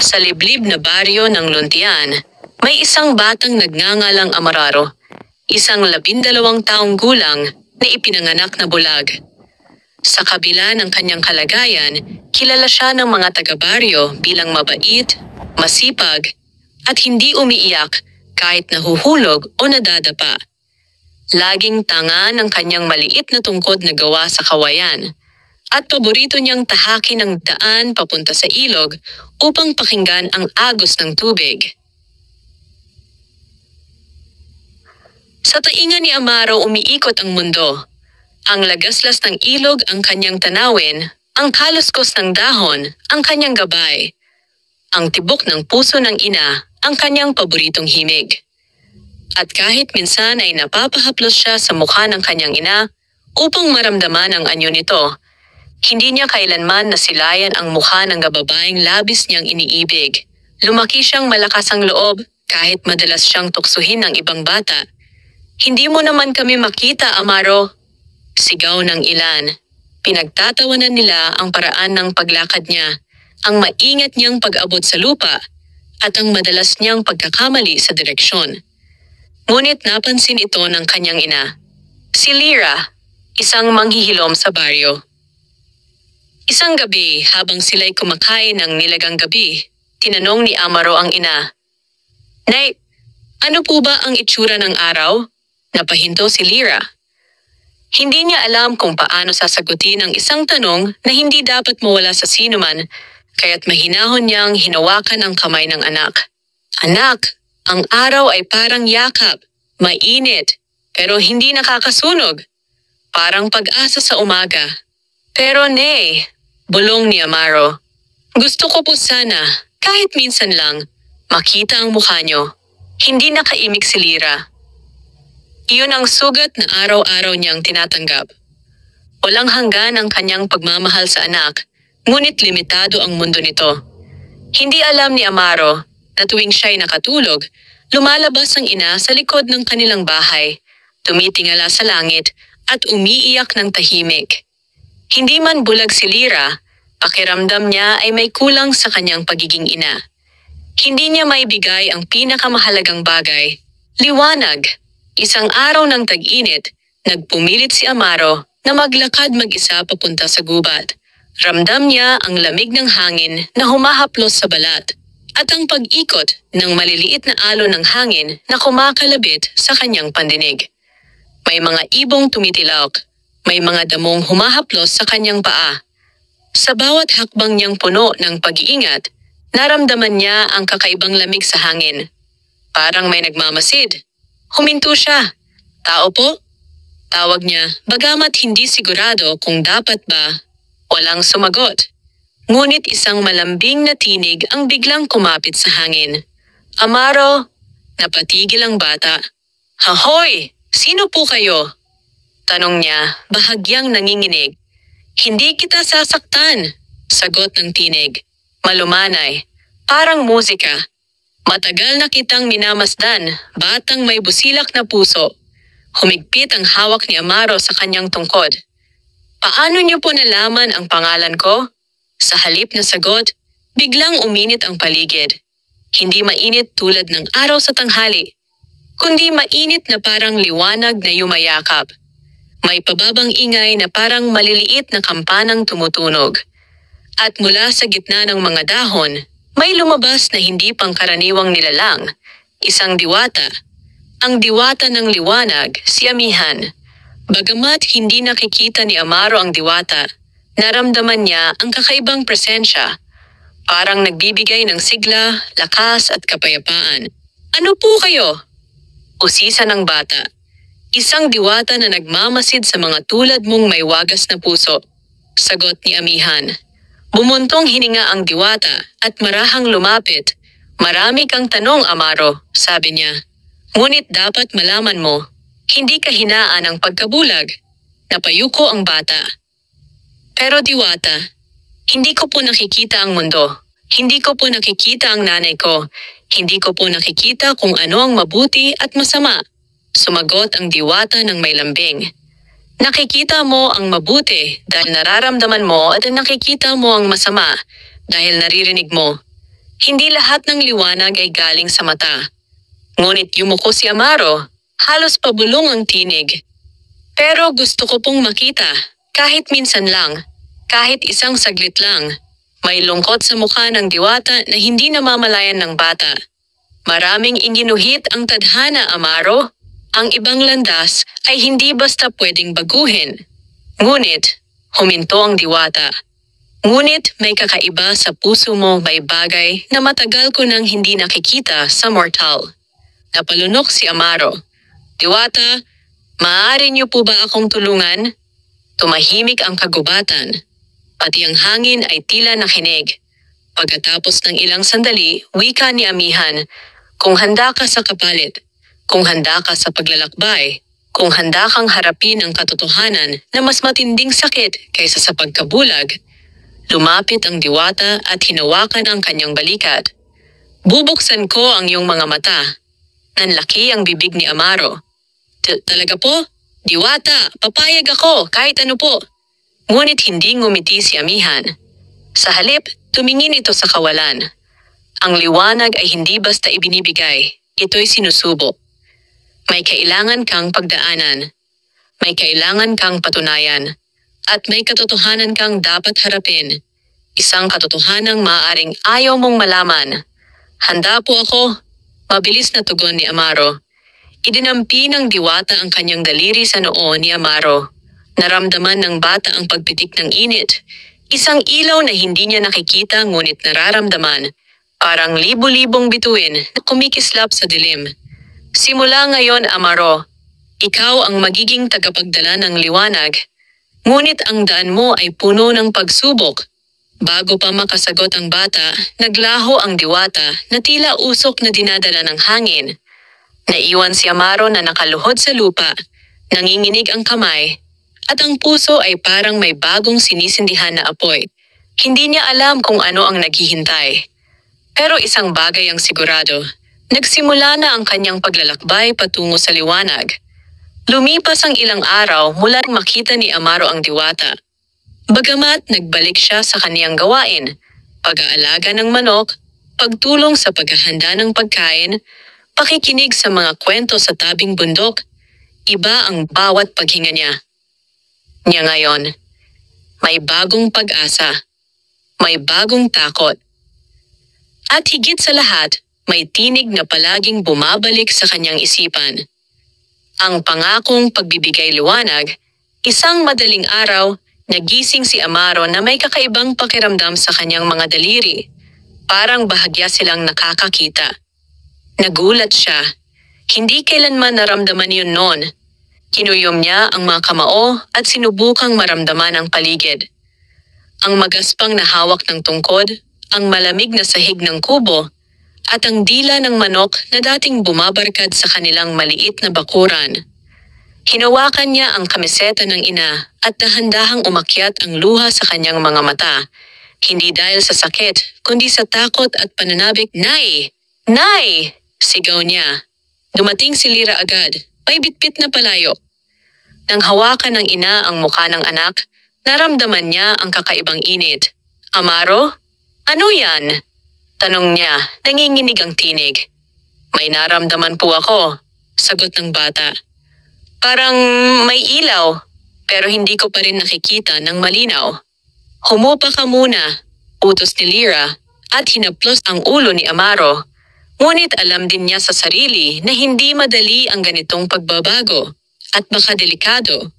Sa liblib na baryo ng Luntian, may isang batang nagngangalang Amararo, isang 12 taong gulang na ipinanganak na bulag. Sa kabila ng kanyang kalagayan, kilala siya ng mga taga-baryo bilang mabait, masipag, at hindi umiiyak kahit nahuhulog o nadadapa. Laging tanga ng kanyang maliit na tungkod na gawa sa kawayan, at paborito niyang tahakin ang daan papunta sa ilog upang pakinggan ang agos ng tubig. Sa tainga ni Amaro umiikot ang mundo. Ang lagaslas ng ilog ang kanyang tanawin, ang kaluskos ng dahon ang kanyang gabay. Ang tibok ng puso ng ina ang kanyang paboritong himig. At kahit minsan ay napapahaplos siya sa mukha ng kanyang ina upang maramdaman ang anyo nito, hindi niya kailanman nasilayan ang mukha ng babaeng labis niyang iniibig. Lumaki siyang malakas ang loob kahit madalas siyang tuksuhin ng ibang bata. "Hindi mo naman kami makita, Amaro," sigaw ng ilan. Pinagtatawanan nila ang paraan ng paglakad niya, ang maingat niyang pag-abot sa lupa, at ang madalas niyang pagkakamali sa direksyon. Ngunit napansin ito ng kanyang ina, si Lyra, isang manghihilom sa baryo. Isang gabi, habang sila'y kumakain ng nilagang gabi, tinanong ni Amaro ang ina, "Nay, ano po ba ang itsura ng araw?" Napahinto si Lyra. Hindi niya alam kung paano sasagutin ang isang tanong na hindi dapat mawala sa sinuman, kaya't mahinahon niyang hinawakan ang kamay ng anak. "Anak, ang araw ay parang yakap, mainit, pero hindi nakakasunog. Parang pag-asa sa umaga." "Pero Nay," bulong ni Amaro, "gusto ko po sana, kahit minsan lang, makita ang mukha niyo." Hindi nakaimik si Lyra. Iyon ang sugat na araw-araw niyang tinatanggap. Walang hanggan ang kanyang pagmamahal sa anak, ngunit limitado ang mundo nito. Hindi alam ni Amaro na tuwing siya'y nakatulog, lumalabas ang ina sa likod ng kanilang bahay, tumitingala sa langit at umiiyak ng tahimik. Hindi man bulag si Lyra, pakiramdam niya ay may kulang sa kanyang pagiging ina. Hindi niya maibigay ang pinakamahalagang bagay, liwanag. Isang araw ng tag-init, nagpumilit si Amaro na maglakad mag-isa papunta sa gubat. Ramdam niya ang lamig ng hangin na humahaplos sa balat at ang pag-ikot ng maliliit na alon ng hangin na kumakalabit sa kanyang pandinig. May mga ibong tumitilok, may mga damong humahaplos sa kanyang paa. Sa bawat hakbang niyang puno ng pag-iingat, naramdaman niya ang kakaibang lamig sa hangin. Parang may nagmamasid. Huminto siya. "Tao po?" Tawag niya, bagamat hindi sigurado kung dapat ba. Walang sumagot. Ngunit isang malambing na tinig ang biglang kumapit sa hangin. "Amaro!" Napatigil ang bata. "Hahoy! Sino po kayo?" Tanong niya, bahagyang nanginginig. "Hindi kita sasaktan," sagot ng tinig. Malumanay, parang musika. "Matagal na kitang minamasdan, batang may busilak na puso." Humigpit ang hawak ni Amaro sa kanyang tungkod. "Paano niyo po nalaman ang pangalan ko?" Sa halip na sagot, biglang uminit ang paligid. Hindi mainit tulad ng araw sa tanghali, kundi mainit na parang liwanag na yumayakap. May pababang ingay na parang maliliit na kampanang tumutunog. At mula sa gitna ng mga dahon, may lumabas na hindi pangkaraniwang nilalang, isang diwata. Ang diwata ng liwanag, si Amihan. Bagamat hindi nakikita ni Amaro ang diwata, naramdaman niya ang kakaibang presensya. Parang nagbibigay ng sigla, lakas at kapayapaan. "Ano po kayo?" Usisa ng bata. "Isang diwata na nagmamasid sa mga tulad mong may wagas na puso," sagot ni Amihan. Bumuntong hininga ang diwata at marahang lumapit. "Marami kang tanong, Amaro," sabi niya. "Ngunit dapat malaman mo, hindi kahinaan ang pagkabulag." Napayuko ang bata. "Pero diwata, hindi ko po nakikita ang mundo. Hindi ko po nakikita ang nanay ko. Hindi ko po nakikita kung ano ang mabuti at masama," sumagot ang diwata ng may lambing. "Nakikita mo ang mabuti dahil nararamdaman mo at nakikita mo ang masama dahil naririnig mo. Hindi lahat ng liwanag ay galing sa mata. Ngunit yumuko si Amaro, halos pabulong ang tinig. Pero gusto ko pong makita, kahit minsan lang, kahit isang saglit lang. May lungkot sa mukha ng diwata na hindi namamalayan ng bata. Maraming iginuhit ang tadhana, Amaro. Ang ibang landas ay hindi basta pwedeng baguhin. Ngunit, huminto ang diwata. Ngunit may kakaiba sa puso mo, may bagay na matagal ko nang hindi nakikita sa mortal. Napalunok si Amaro. Diwata, maaari niyo po ba akong tulungan? Tumahimik ang kagubatan. Pati ang hangin ay tila nakinig. Pagkatapos ng ilang sandali, wika ni Amihan, kung handa ka sa kapalit, kung handa ka sa paglalakbay, kung handa kang harapin ang katotohanan na mas matinding sakit kaysa sa pagkabulag, lumapit ang diwata at hinawakan ang kanyang balikat. Bubuksan ko ang iyong mga mata. Nanlaki ang bibig ni Amaro. Talaga po? Diwata, papayag ako kahit ano po. Ngunit hindi ngumiti si Amihan. Sa halip, tumingin ito sa kawalan. Ang liwanag ay hindi basta ibinibigay, ito'y sinusubo. May kailangan kang pagdaanan. May kailangan kang patunayan. At may katotohanan kang dapat harapin. Isang katotohanang maaaring ayaw mong malaman. Handa po ako. Mabilis na tugon ni Amaro. Idinampi ng diwata ang kanyang daliri sa noo ni Amaro. Naramdaman ng bata ang pagpitik ng init. Isang ilaw na hindi niya nakikita ngunit nararamdaman. Parang libu-libong bituin na kumikislap sa dilim. Simula ngayon, Amaro, ikaw ang magiging tagapagdala ng liwanag. Ngunit ang daan mo ay puno ng pagsubok. Bago pa makasagot ang bata, naglaho ang diwata na tila usok na dinadala ng hangin. Naiwan si Amaro na nakaluhod sa lupa, nanginginig ang kamay, at ang puso ay parang may bagong sinisindihan na apoy. Hindi niya alam kung ano ang naghihintay. Pero isang bagay ang sigurado. Nagsimula na ang kanyang paglalakbay patungo sa liwanag. Lumipas ang ilang araw mula nang makita ni Amaro ang diwata. Bagamat nagbalik siya sa kaniyang gawain, pag-aalaga ng manok, pagtulong sa paghahanda ng pagkain, pakikinig sa mga kwento sa tabing bundok, iba ang bawat paghinga niya. Ngayon, may bagong pag-asa, may bagong takot. At higit sa lahat, may tinig na palaging bumabalik sa kanyang isipan. Ang pangakong pagbibigay liwanag, isang madaling araw, nagising si Amaro na may kakaibang pakiramdam sa kanyang mga daliri. Parang bahagya silang nakakakita. Nagulat siya. Hindi kailanman naramdaman yun noon. Kinuyom niya ang mga kamao at sinubukang maramdaman ang paligid. Ang magaspang na hawak ng tungkod, ang malamig na sahig ng kubo, at ang dila ng manok na dating bumabarkad sa kanilang maliit na bakuran. Hinawakan niya ang kamiseta ng ina at dahan-dahang umakyat ang luha sa kanyang mga mata. Hindi dahil sa sakit, kundi sa takot at pananabik. Nay! Nay! Sigaw niya. Dumating si Lira agad, may bitbit na palayo. Nang hawakan ng ina ang mukha ng anak, naramdaman niya ang kakaibang init. Amaro? Ano yan? Tanong niya, nanginginig ang tinig. May naramdaman po ako, sagot ng bata. Parang may ilaw, pero hindi ko pa rin nakikita ng malinaw. Humupa ka muna, utos ni Lira, at hinaplos ang ulo ni Amaro. Ngunit alam din niya sa sarili na hindi madali ang ganitong pagbabago, at baka delikado.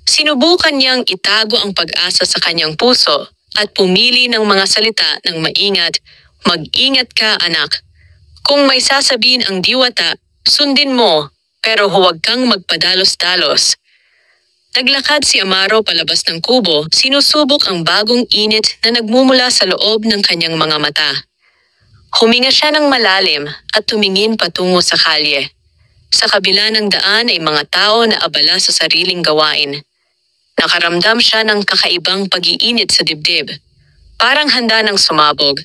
Sinubukan niyang itago ang pag-asa sa kanyang puso, at pumili ng mga salita ng maingat. Mag-ingat ka, anak. Kung may sasabihin ang diwata, sundin mo, pero huwag kang magpadalos-dalos. Naglakad si Amaro palabas ng kubo, sinusubok ang bagong init na nagmumula sa loob ng kanyang mga mata. Huminga siya ng malalim at tumingin patungo sa kalye. Sa kabila ng daan ay mga tao na abala sa sariling gawain. Nakaramdam siya ng kakaibang pag-iinit sa dibdib. Parang handa ng sumabog.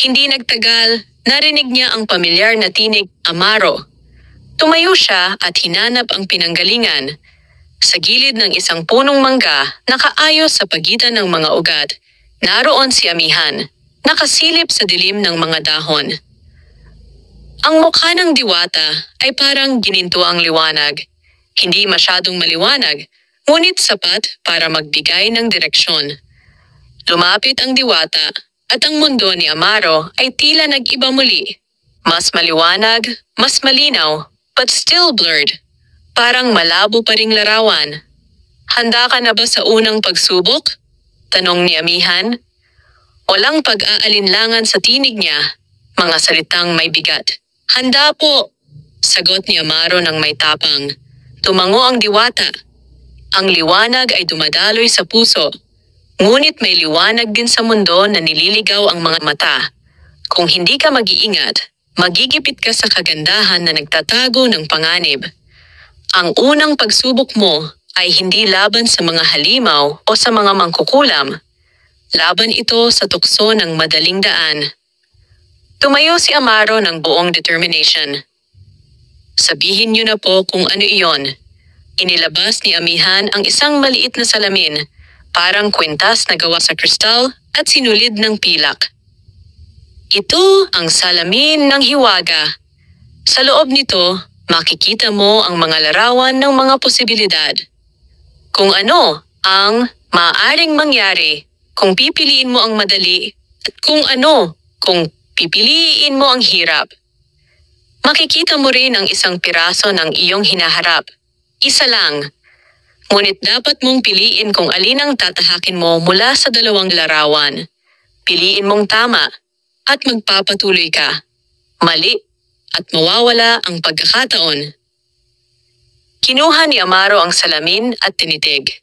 Hindi nagtagal, narinig niya ang pamilyar na tinig, Amaro. Tumayo siya at hinanap ang pinanggalingan. Sa gilid ng isang punong mangga, nakaayos sa pagitan ng mga ugat, naroon si Amihan. nakasilip sa dilim ng mga dahon. Ang mukha ng diwata ay parang gininto ang liwanag. Hindi masyadong maliwanag, ngunit sapat para magbigay ng direksyon. Lumapit ang diwata at ang mundo ni Amaro ay tila nag-iba muli. Mas maliwanag, mas malinaw, but still blurred. Parang malabo pa ring larawan. Handa ka na ba sa unang pagsubok? Tanong ni Amihan. Walang pag-aalinlangan sa tinig niya, mga salitang may bigat. Handa po, sagot ni Amaro ng may tapang. Tumango ang diwata. Ang liwanag ay dumadaloy sa puso. Ngunit may liwanag din sa mundo na nililigaw ang mga mata. Kung hindi ka mag-iingat, magigipit ka sa kagandahan na nagtatago ng panganib. Ang unang pagsubok mo ay hindi laban sa mga halimaw o sa mga mangkukulam. Laban ito sa tukso ng madaling daan. Tumayo si Amaro ng buong determination. Sabihin niyo na po kung ano iyon. Inilabas ni Amihan ang isang maliit na salamin, parang kwintas na gawa sa kristal at sinulid ng pilak. Ito ang salamin ng hiwaga. Sa loob nito, makikita mo ang mga larawan ng mga posibilidad. Kung ano ang maaaring mangyari kung pipiliin mo ang madali at kung ano kung pipiliin mo ang hirap. Makikita mo rin ang isang piraso ng iyong hinaharap. Isa lang. Ngunit dapat mong piliin kung alin ang tatahakin mo mula sa dalawang larawan. Piliin mong tama at magpapatuloy ka. Mali at mawawala ang pagkakataon. Kinuha ni Amaro ang salamin at tinitig.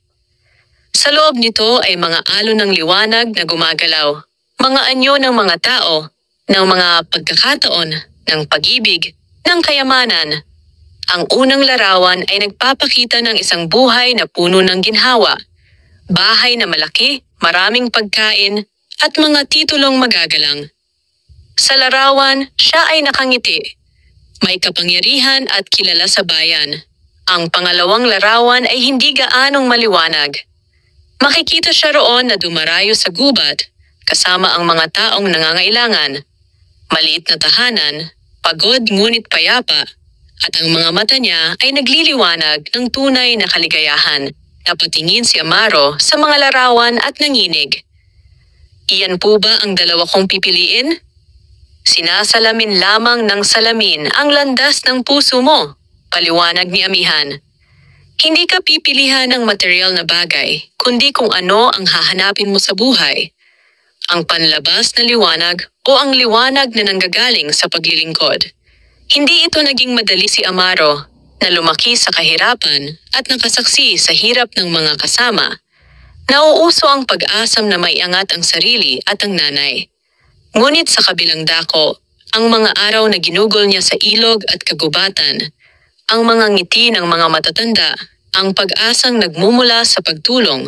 Sa loob nito ay mga alon ng liwanag na gumagalaw, mga anyo ng mga tao, ng mga pagkakataon, ng pag-ibig, ng kayamanan. Ang unang larawan ay nagpapakita ng isang buhay na puno ng ginhawa, bahay na malaki, maraming pagkain, at mga titulong magagalang. Sa larawan, siya ay nakangiti. May kapangyarihan at kilala sa bayan. Ang pangalawang larawan ay hindi gaanong maliwanag. Makikita siya roon na dumarayo sa gubat, kasama ang mga taong nangangailangan. Maliit na tahanan, pagod ngunit payapa, at ang mga mata niya ay nagliliwanag ng tunay na kaligayahan. Napatingin si Amaro sa mga larawan at nanginig. Iyan po ba ang dalawa kong pipiliin? Sinasalamin lamang ng salamin ang landas ng puso mo, paliwanag ni Amihan. Hindi ka pipilihan ng material na bagay, kundi kung ano ang hahanapin mo sa buhay. Ang panlabas na liwanag o ang liwanag na nanggagaling sa paglilingkod. Hindi ito naging madali si Amaro na lumaki sa kahirapan at nakasaksi sa hirap ng mga kasama. Nauuso ang pag-asam na maiangat ang sarili at ang nanay. Ngunit sa kabilang dako, ang mga araw na ginugol niya sa ilog at kagubatan, ang mga ngiti ng mga matatanda, ang pag-asang nagmumula sa pagtulong,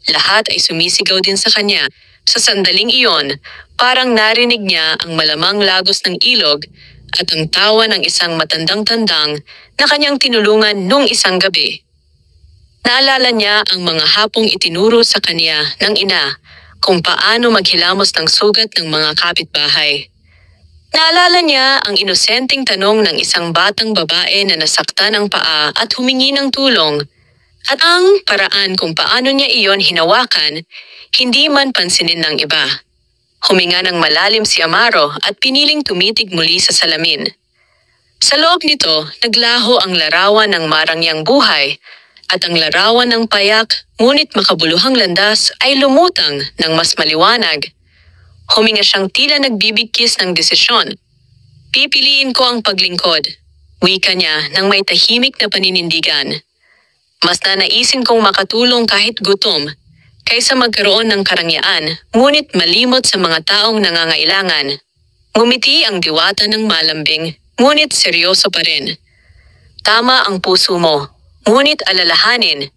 lahat ay sumisigaw din sa kanya. Sa sandaling iyon, parang narinig niya ang malamang lagos ng ilog at ang tawa ng isang matandang-tandang na kanyang tinulungan nung isang gabi. Naalala niya ang mga hapong itinuro sa kanya ng ina kung paano maghilamos ng sugat ng mga kapitbahay. Naalala niya ang inosenteng tanong ng isang batang babae na nasaktan ang paa at humingi ng tulong, at ang paraan kung paano niya iyon hinawakan, hindi man pansinin ng iba. Huminga ng malalim si Amaro at piniling tumitig muli sa salamin. Sa loob nito, naglaho ang larawan ng marangyang buhay, at ang larawan ng payak ngunit makabuluhang landas ay lumutang ng mas maliwanag. Huminga siyang tila nagbibigkis ng desisyon. Pipiliin ko ang paglingkod, wika niya nang may tahimik na paninindigan. Mas nanaisin kong makatulong kahit gutom, kaysa magkaroon ng karangyaan, ngunit malimot sa mga taong nangangailangan. Ngumiti ang diwata ng malambing, ngunit seryoso pa rin. Tama ang puso mo, ngunit alalahanin,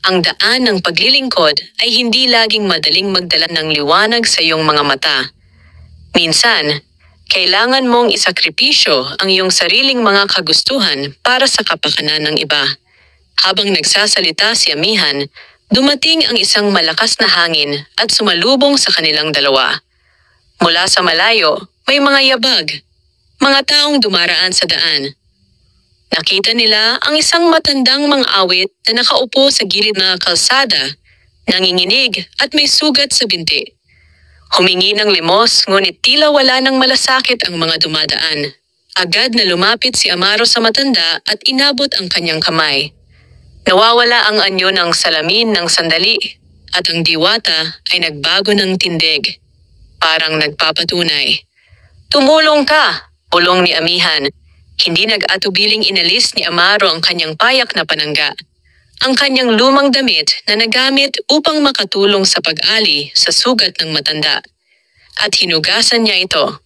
ang daan ng paglilingkod ay hindi laging madaling magdala ng liwanag sa iyong mga mata. Minsan, kailangan mong isakripisyo ang iyong sariling mga kagustuhan para sa kapakanan ng iba. Habang nagsasalita si Amihan, dumating ang isang malakas na hangin at sumalubong sa kanilang dalawa. Mula sa malayo, may mga yabag, mga taong dumaraan sa daan. Nakita nila ang isang matandang mang-awit na nakaupo sa gilid ng kalsada, nanginginig at may sugat sa binti. Humingi ng limos ngunit tila wala nang malasakit ang mga dumadaan. Agad na lumapit si Amaro sa matanda at inabot ang kanyang kamay. Nawawala ang anyo ng salamin ng sandali at ang diwata ay nagbago ng tindig. Parang nagpapatunay. "Tumulong ka!" bulong ni Amihan. Hindi nag-atubiling inalis ni Amaro ang kanyang payak na panangga. Ang kanyang lumang damit na nagamit upang makatulong sa pag-ali sa sugat ng matanda. At hinugasan niya ito.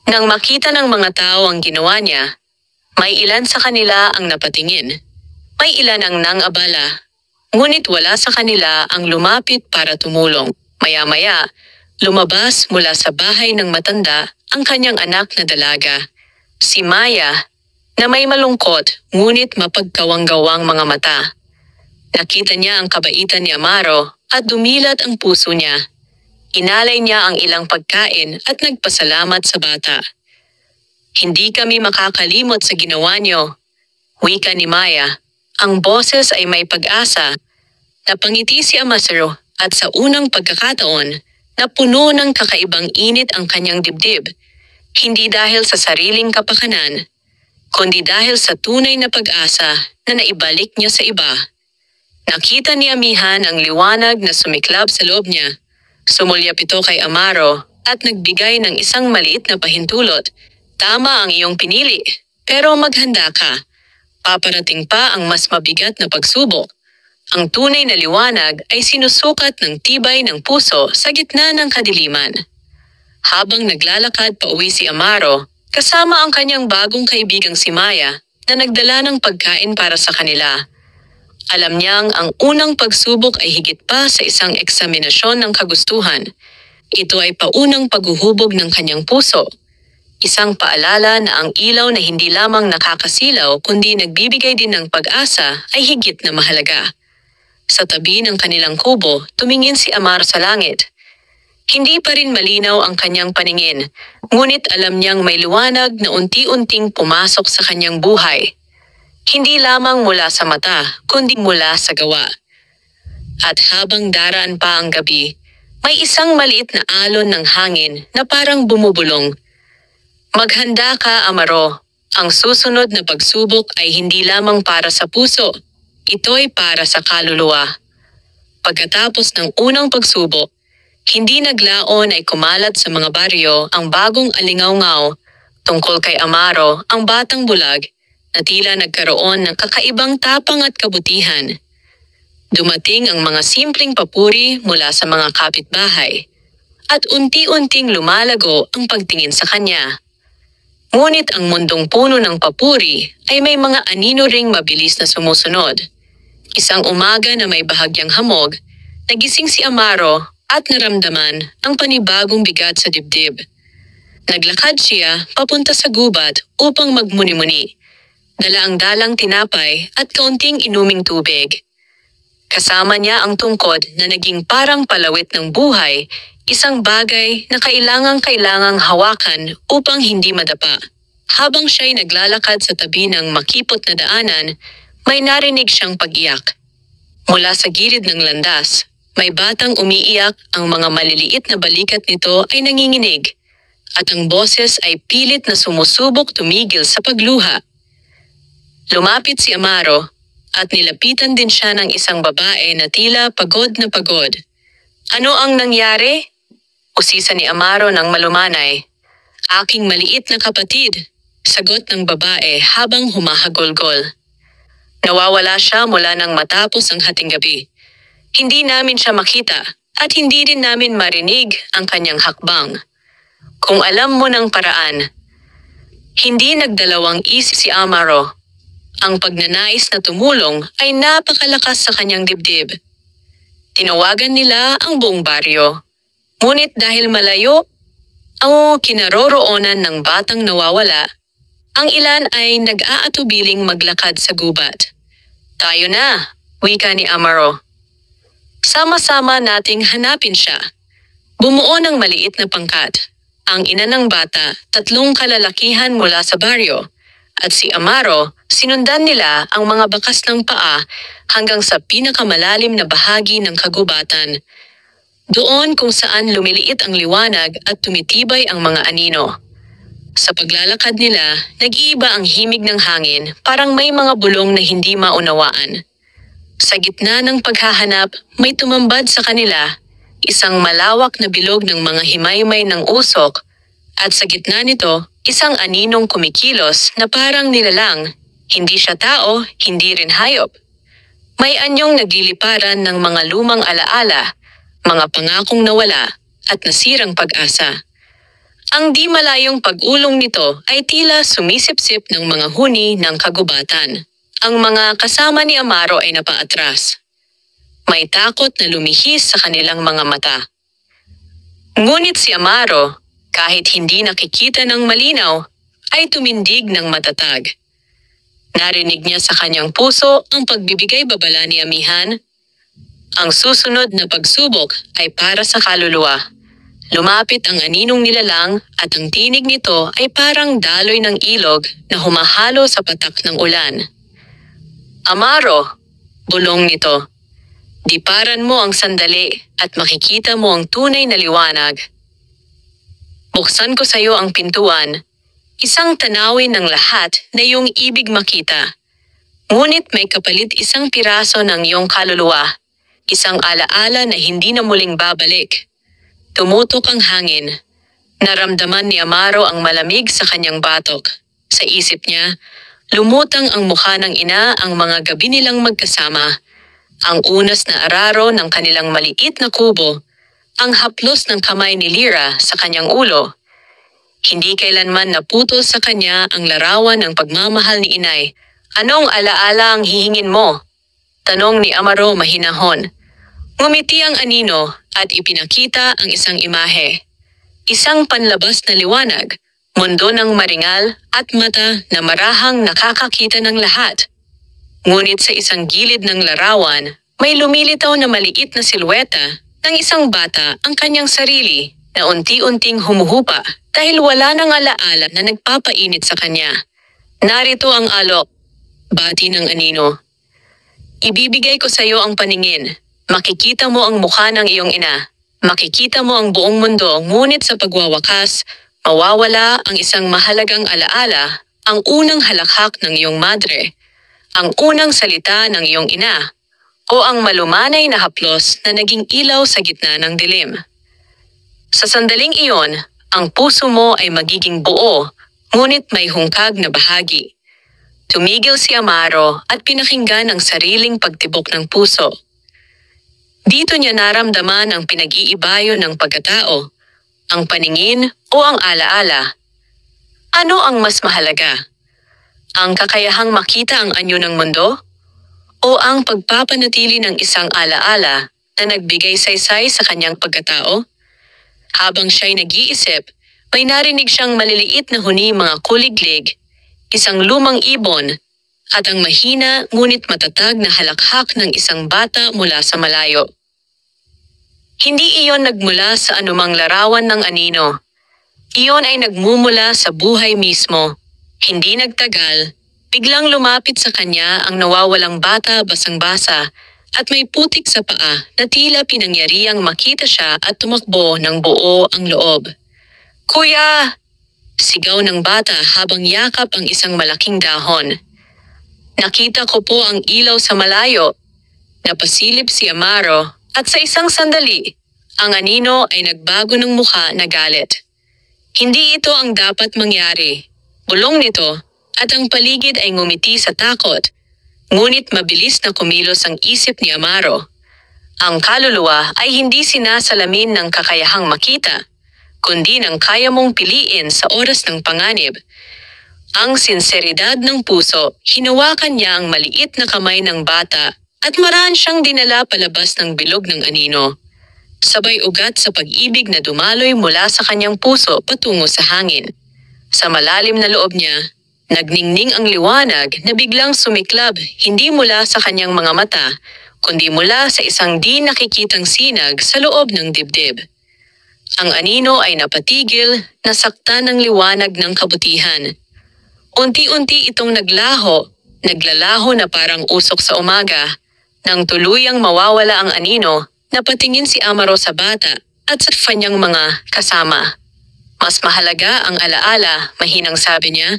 Nang makita ng mga tao ang ginawa niya, may ilan sa kanila ang napatingin. May ilan ang nang-abala, ngunit wala sa kanila ang lumapit para tumulong. Maya-maya, lumabas mula sa bahay ng matanda ang kanyang anak na dalaga, si Maya, na may malungkot ngunit mapagkawang-gawang mga mata. Nakita niya ang kabaitan ni Amaro at dumilat ang puso niya. Inalay niya ang ilang pagkain at nagpasalamat sa bata. "Hindi kami makakalimot sa ginawa niyo," wika ni Maya. Ang boses ay may pag-asa. Napangiti si Amaro at sa unang pagkakataon, napuno ng kakaibang init ang kanyang dibdib. Hindi dahil sa sariling kapakanan, kundi dahil sa tunay na pag-asa na naibalik niya sa iba. Nakita ni Amihan ang liwanag na sumiklab sa loob niya. Sumulyap ito kay Amaro at nagbigay ng isang maliit na pahintulot. "Tama ang iyong pinili, pero maghanda ka. Paparating pa ang mas mabigat na pagsubok." Ang tunay na liwanag ay sinusukat ng tibay ng puso sa gitna ng kadiliman. Habang naglalakad pauwi si Amaro, kasama ang kanyang bagong kaibigang si Maya na nagdala ng pagkain para sa kanila. Alam niyang ang unang pagsubok ay higit pa sa isang eksaminasyon ng kagustuhan. Ito ay paunang paghuhubog ng kanyang puso. Isang paalala na ang ilaw na hindi lamang nakakasilaw kundi nagbibigay din ng pag-asa ay higit na mahalaga. Sa tabi ng kanilang kubo, tumingin si Amaro sa langit. Hindi pa rin malinaw ang kanyang paningin, ngunit alam niyang may liwanag na unti-unting pumasok sa kanyang buhay. Hindi lamang mula sa mata, kundi mula sa gawa. At habang daraan pa ang gabi, may isang maliit na alon ng hangin na parang bumubulong. "Maghanda ka, Amaro. Ang susunod na pagsubok ay hindi lamang para sa puso. Ito'y para sa kaluluwa." Pagkatapos ng unang pagsubok, hindi naglaon ay kumalat sa mga baryo ang bagong alingaw-ngaw tungkol kay Amaro, ang batang bulag, na tila nagkaroon ng kakaibang tapang at kabutihan. Dumating ang mga simpleng papuri mula sa mga kapitbahay, at unti-unting lumalago ang pagtingin sa kanya. Ngunit ang mundong puno ng papuri ay may mga anino ring mabilis na sumusunod. Isang umaga na may bahagyang hamog, nagising si Amaro at naramdaman ang panibagong bigat sa dibdib. Naglakad siya papunta sa gubat upang magmuni-muni. Dala ang dalang tinapay at kaunting inuming tubig. Kasama niya ang tungkod na naging parang palawit ng buhay, isang bagay na kailangang hawakan upang hindi madapa. Habang siya'y naglalakad sa tabi ng makipot na daanan, may narinig siyang pag-iyak. Mula sa gilid ng landas, may batang umiiyak, ang mga maliliit na balikat nito ay nanginginig, at ang boses ay pilit na sumusubok tumigil sa pagluha. Lumapit si Amaro, at nilapitan din siya ng isang babae na tila pagod na pagod. "Ano ang nangyari?" usisa ni Amaro ng malumanay. "Aking maliit na kapatid," sagot ng babae habang humahagulgol. "Nawawala siya mula nang matapos ang hating gabi. Hindi namin siya makita at hindi rin namin marinig ang kanyang hakbang. Kung alam mo ng paraan." Hindi nagdalawang isip si Amaro. Ang pagnanais na tumulong ay napakalakas sa kanyang dibdib. Tinawagan nila ang buong baryo. Ngunit dahil malayo ang kinaroroonan ng batang nawawala, ang ilan ay nag-aatubiling maglakad sa gubat. "Tayo na," wika ni Amaro. "Sama-sama nating hanapin siya." Bumuo ng maliit na pangkat. Ang ina ng bata, 3 kalalakihan mula sa baryo, at si Amaro, sinundan nila ang mga bakas ng paa hanggang sa pinakamalalim na bahagi ng kagubatan. Doon kung saan lumiliit ang liwanag at tumitibay ang mga anino. Sa paglalakad nila, nag-iiba ang himig ng hangin, parang may mga bulong na hindi maunawaan. Sa gitna ng paghahanap, may tumambad sa kanila, isang malawak na bilog ng mga himaymay ng usok, at sa gitna nito, isang aninong kumikilos na parang nilalang, hindi siya tao, hindi rin hayop. May anyong nagliliparan ng mga lumang alaala, mga pangakong nawala, at nasirang pag-asa. Ang di malayong pag-ulong nito ay tila sumisipsip ng mga huni ng kagubatan. Ang mga kasama ni Amaro ay napaatras. May takot na lumihis sa kanilang mga mata. Ngunit si Amaro, kahit hindi nakikita ng malinaw, ay tumindig ng matatag. Narinig niya sa kanyang puso ang pagbibigay babala ni Amihan. Ang susunod na pagsubok ay para sa kaluluwa. Lumapit ang aninong nilalang at ang tinig nito ay parang daloy ng ilog na humahalo sa patak ng ulan. Amaro, bulong nito. Diparan mo ang sandali at makikita mo ang tunay na liwanag. Buksan ko sa iyo ang pintuan, isang tanawin ng lahat na iyong ibig makita. Ngunit may kapalit isang piraso ng iyong kaluluwa, isang alaala na hindi na muling babalik. Tumutok ang hangin. Naramdaman ni Amaro ang malamig sa kanyang batok. Sa isip niya, lumutang ang mukha ng ina ang mga gabi nilang magkasama. Ang unas na araro ng kanilang maliit na kubo, ang haplos ng kamay ni Lyra sa kanyang ulo. Hindi kailanman naputol sa kanya ang larawan ng pagmamahal ni inay. Anong alaala ang hihingin mo? Tanong ni Amaro mahinahon. Ngumiti ang anino at ipinakita ang isang imahe. Isang panlabas na liwanag, mundo ng maringal at mata na marahang nakakakita ng lahat. Ngunit sa isang gilid ng larawan, may lumilitaw na maliit na silweta ng isang bata ang kanyang sarili na unti-unting humuhupa dahil wala nang alaala na nagpapainit sa kanya. Narito ang alok, bati ng anino. Ibibigay ko sa iyo ang paningin. Makikita mo ang mukha ng iyong ina. Makikita mo ang buong mundo, ngunit sa pagwawakas, mawawala ang isang mahalagang alaala, ang unang halakhak ng iyong madre, ang unang salita ng iyong ina, o ang malumanay na haplos na naging ilaw sa gitna ng dilim. Sa sandaling iyon, ang puso mo ay magiging buo, ngunit may hungkag na bahagi. Tumigil si Amaro at pinakinggan ang sariling pagtibok ng puso. Dito niya naramdaman ang pinag-iibayo ng pagkatao, ang paningin o ang alaala. Ano ang mas mahalaga? Ang kakayahang makita ang anyo ng mundo? O ang pagpapanatili ng isang alaala na nagbigay saysay sa kanyang pagkatao? Habang siya'y nag-iisip, may narinig siyang maliliit na huni mga kuliglig, isang lumang ibon, at ang mahina ngunit matatag na halakhak ng isang bata mula sa malayo. Hindi iyon nagmula sa anumang larawan ng anino. Iyon ay nagmumula sa buhay mismo. Hindi nagtagal, biglang lumapit sa kanya ang nawawalang bata basang-basa at may putik sa paa na tila pinangyariang makita siya at tumakbo ng buo ang loob. Kuya! Sigaw ng bata habang yakap ang isang malaking dahon. Nakita ko po ang ilaw sa malayo. Napasilip si Amaro at sa isang sandali, ang anino ay nagbago ng mukha na galit. Hindi ito ang dapat mangyari. Bulong nito at ang paligid ay ngumiti sa takot. Ngunit mabilis na kumilos ang isip ni Amaro. Ang kaluluwa ay hindi sinasalamin ng kakayahang makita, kundi ng kaya mong piliin sa oras ng panganib. Ang sinseridad ng puso, hinawakan niya ang maliit na kamay ng bata at maraan siyang dinala palabas ng bilog ng anino. Sabay ugat sa pag-ibig na dumaloy mula sa kanyang puso patungo sa hangin. Sa malalim na loob niya, nagningning ang liwanag na biglang sumiklab hindi mula sa kanyang mga mata, kundi mula sa isang di nakikitang sinag sa loob ng dibdib. Ang anino ay napatigil, nasaktan ng liwanag ng kabutihan. Unti-unti itong naglalaho na parang usok sa umaga. Nang tuluyang mawawala ang anino, napatingin si Amaro sa bata at sa kanyang mga kasama. Mas mahalaga ang alaala, mahinang sabi niya.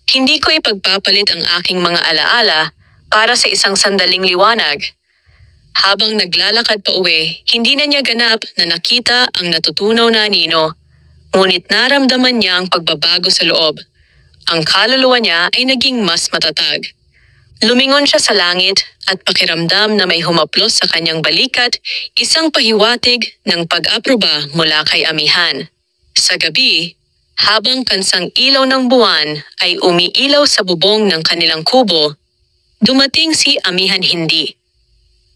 Hindi ko ipagpapalit ang aking mga alaala para sa isang sandaling liwanag. Habang naglalakad pa uwi, hindi na niya ganap na nakita ang natutunaw na anino. Ngunit naramdaman niya ang pagbabago sa loob. Ang kaluluwa niya ay naging mas matatag. Lumingon siya sa langit at pakiramdam na may humaplos sa kanyang balikat, isang pahiwatig ng pag-aproba mula kay Amihan. Sa gabi, habang kansang ilaw ng buwan ay umiilaw sa bubong ng kanilang kubo, dumating si Amihan Hindi.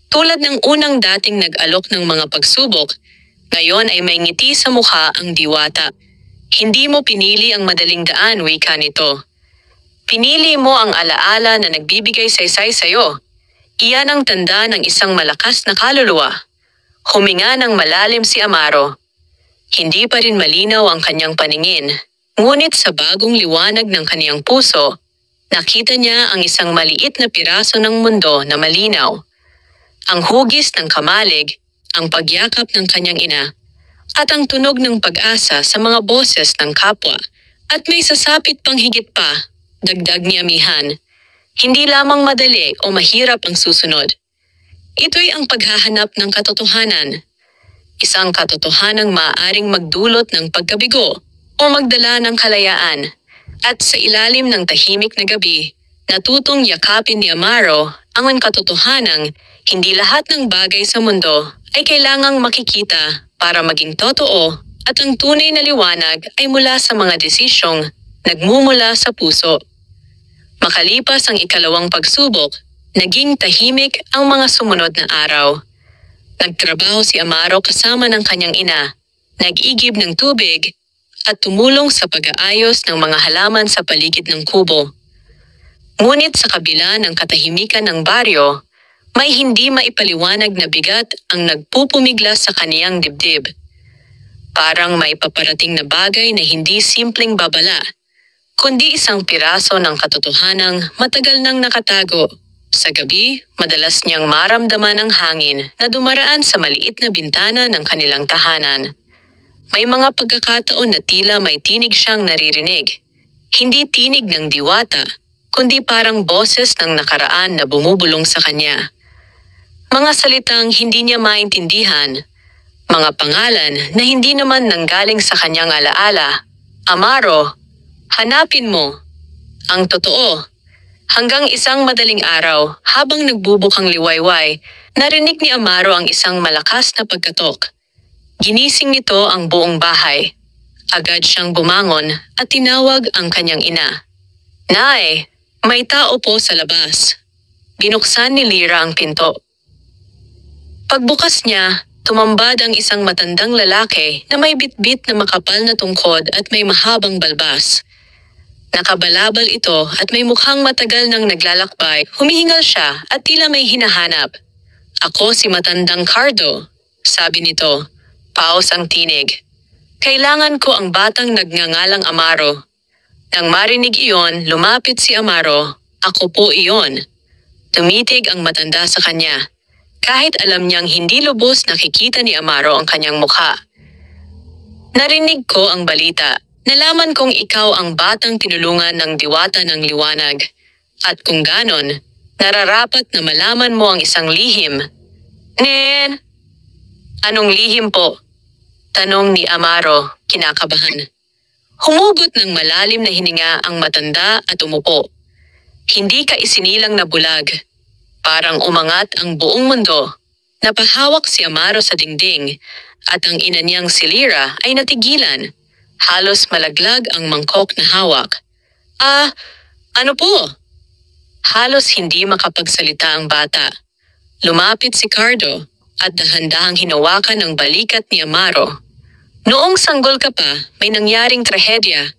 Tulad ng unang dating nag-alok ng mga pagsubok, ngayon ay may ngiti sa mukha ang diwata. Hindi mo pinili ang madaling daan, wika nito. Pinili mo ang alaala na nagbibigay saysay sa'yo. Iyan ang tanda ng isang malakas na kaluluwa. Huminga ng malalim si Amaro. Hindi pa rin malinaw ang kanyang paningin, ngunit sa bagong liwanag ng kanyang puso, nakita niya ang isang maliit na piraso ng mundo na malinaw. Ang hugis ng kamalig, ang pagyakap ng kanyang ina, at ang tunog ng pag-asa sa mga boses ng kapwa, at may sasapit pang higit pa. Dagdag ni Amihan, hindi lamang madali o mahirap ang susunod. Ito'y ang paghahanap ng katotohanan. Isang katotohanang maaaring magdulot ng pagkabigo o magdala ng kalayaan. At sa ilalim ng tahimik na gabi, natutong yakapin ni Amaro ang katotohanang hindi lahat ng bagay sa mundo ay kailangang makikita para maging totoo at ang tunay na liwanag ay mula sa mga desisyong nagmumula sa puso. Makalipas ang ikalawang pagsubok, naging tahimik ang mga sumunod na araw. Nagtrabaho si Amaro kasama ng kanyang ina, nag-igib ng tubig, at tumulong sa pag-aayos ng mga halaman sa paligid ng kubo. Ngunit sa kabila ng katahimikan ng baryo, may hindi maipaliwanag na bigat ang nagpupumiglas sa kaniyang dibdib. Parang may paparating na bagay na hindi simpleng babala, kundi isang piraso ng katotohanang matagal nang nakatago. Sa gabi, madalas niyang maramdaman ang hangin na dumaraan sa maliit na bintana ng kanilang tahanan. May mga pagkakataon na tila may tinig siyang naririnig. Hindi tinig ng diwata, kundi parang boses ng nakaraan na bumubulong sa kanya. Mga salitang hindi niya maintindihan, mga pangalan na hindi naman nanggaling sa kanyang alaala. Amaro, hanapin mo ang totoo. Hanggang isang madaling araw, habang nagbubukang liwayway, narinig ni Amaro ang isang malakas na pagkatok. Ginising nito ang buong bahay. Agad siyang bumangon at tinawag ang kanyang ina. Nay, may tao po sa labas. Binuksan ni Lyra ang pinto. Pagbukas niya, tumambad ang isang matandang lalaki na may bitbit na makapal na tungkod at may mahabang balbas. Nakabalabal ito at may mukhang matagal nang naglalakbay. Humihingal siya at tila may hinahanap. Ako si matandang Cardo, sabi nito. Paos ang tinig. Kailangan ko ang batang nagngangalang Amaro. Nang marinig iyon, lumapit si Amaro. Ako po iyon. Tumitig ang matanda sa kanya. Kahit alam niyang hindi lubos nakikita ni Amaro ang kanyang mukha. Narinig ko ang balita. Nalaman kong ikaw ang batang tinulungan ng diwata ng liwanag. At kung ganon, nararapat na malaman mo ang isang lihim. Nen! Anong lihim po? Tanong ni Amaro, kinakabahan. Humugot ng malalim na hininga ang matanda at umupo. Hindi ka isinilang na bulag. Parang umangat ang buong mundo. Napahawak si Amaro sa dingding at ang ina niyang si Lyra ay natigilan. Halos malaglag ang mangkok na hawak. Ano po? Halos hindi makapagsalita ang bata. Lumapit si Cardo at dahan-dahang hinawakan ang balikat ni Amaro. Noong sanggol ka pa, may nangyaring trahedya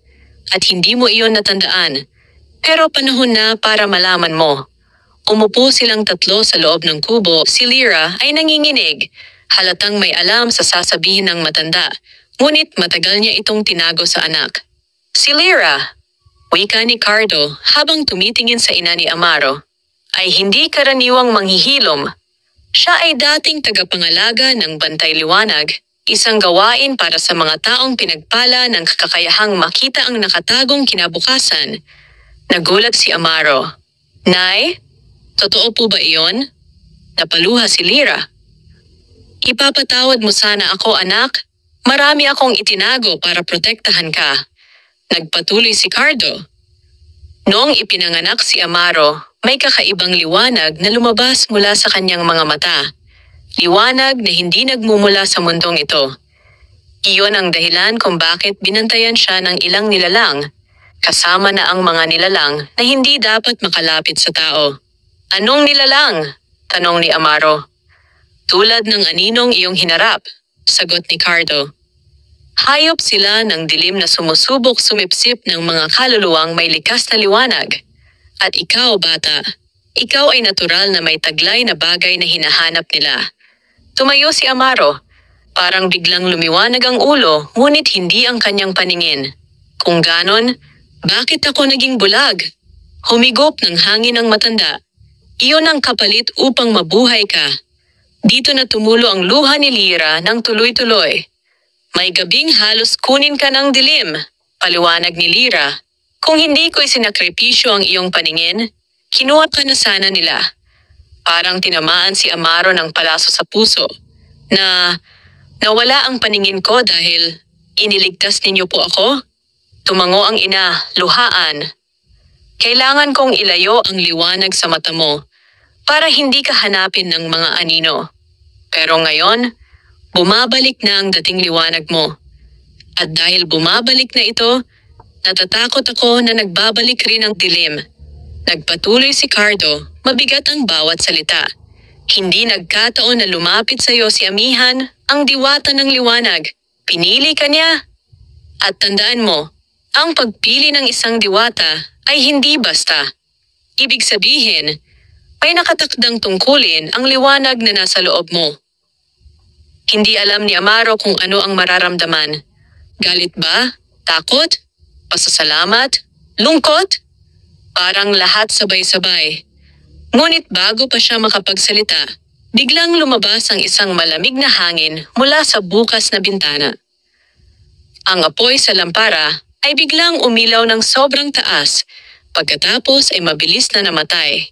at hindi mo iyon natandaan. Pero panahon na para malaman mo. Umupo silang tatlo sa loob ng kubo. Si Lyra ay nanginginig. Halatang may alam sa sasabihin ng matanda. Ngunit matagal niya itong tinago sa anak. Si Lyra, wika ni Cardo habang tumitingin sa ina ni Amaro, ay hindi karaniwang manghihilom. Siya ay dating tagapangalaga ng Bantay Liwanag, isang gawain para sa mga taong pinagpala ng kakayahang makita ang nakatagong kinabukasan. Nagulat si Amaro. Nay, totoo po ba iyon? Napaluha si Lyra. Ipapatawad mo sana ako, anak. Marami akong itinago para protektahan ka. Nagpatuloy si Cardo. Noong ipinanganak si Amaro, may kakaibang liwanag na lumabas mula sa kanyang mga mata. Liwanag na hindi nagmumula sa mundong ito. Iyon ang dahilan kung bakit binantayan siya ng ilang nilalang, kasama na ang mga nilalang na hindi dapat makalapit sa tao. Anong nilalang? Tanong ni Amaro. Tulad ng aninong iyong hinarap, sagot ni Cardo. Hayop sila ng dilim na sumusubok sumipsip ng mga kaluluwang may likas na liwanag. At ikaw, bata, ikaw ay natural na may taglay na bagay na hinahanap nila. Tumayo si Amaro. Parang biglang lumiwanag ang ulo, ngunit hindi ang kanyang paningin. Kung ganon, bakit ako naging bulag? Humigop ng hangin ang matanda. Iyon ang kapalit upang mabuhay ka. Dito na tumulo ang luha ni Lyra ng tuloy-tuloy. May gabing halos kunin ka ng dilim, paliwanag ni Lyra. Kung hindi ko isinakripisyo ang iyong paningin, kinuha ka na sana nila. Parang tinamaan si Amaro ng palaso sa puso, na nawala ang paningin ko dahil iniligtas ninyo po ako. Tumango ang ina, luhaan. Kailangan kong ilayo ang liwanag sa mata mo para hindi ka hanapin ng mga anino. Pero ngayon, bumabalik na ang dating liwanag mo. At dahil bumabalik na ito, natatakot ako na nagbabalik rin ang dilim. Nagpatuloy si Cardo, mabigat ang bawat salita. Hindi nagkataon na lumapit sa iyo si Amihan, ang diwata ng liwanag. Pinili ka niya. At tandaan mo, ang pagpili ng isang diwata ay hindi basta. Ibig sabihin, may nakatakdang tungkulin ang liwanag na nasa loob mo. Hindi alam ni Amaro kung ano ang mararamdaman. Galit ba? Takot? Pasasalamat? Lungkot? Parang lahat sabay-sabay. Ngunit bago pa siya makapagsalita, biglang lumabas ang isang malamig na hangin mula sa bukas na bintana. Ang apoy sa lampara ay biglang umilaw ng sobrang taas, pagkatapos ay mabilis na namatay.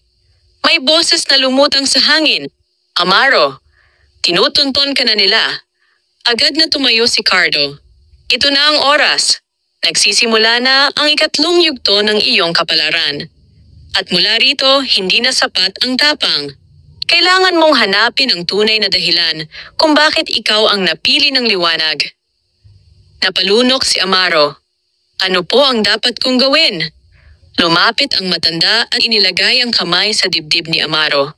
May boses na lumutang sa hangin. Amaro, tinutunton ka na nila. Agad na tumayo si Cardo. Ito na ang oras. Nagsisimula na ang ikatlong yugto ng iyong kapalaran. At mula rito, hindi na sapat ang tapang. Kailangan mong hanapin ang tunay na dahilan kung bakit ikaw ang napili ng liwanag. Napalunok si Amaro. Ano po ang dapat kong gawin? Lumapit ang matanda at inilagay ang kamay sa dibdib ni Amaro.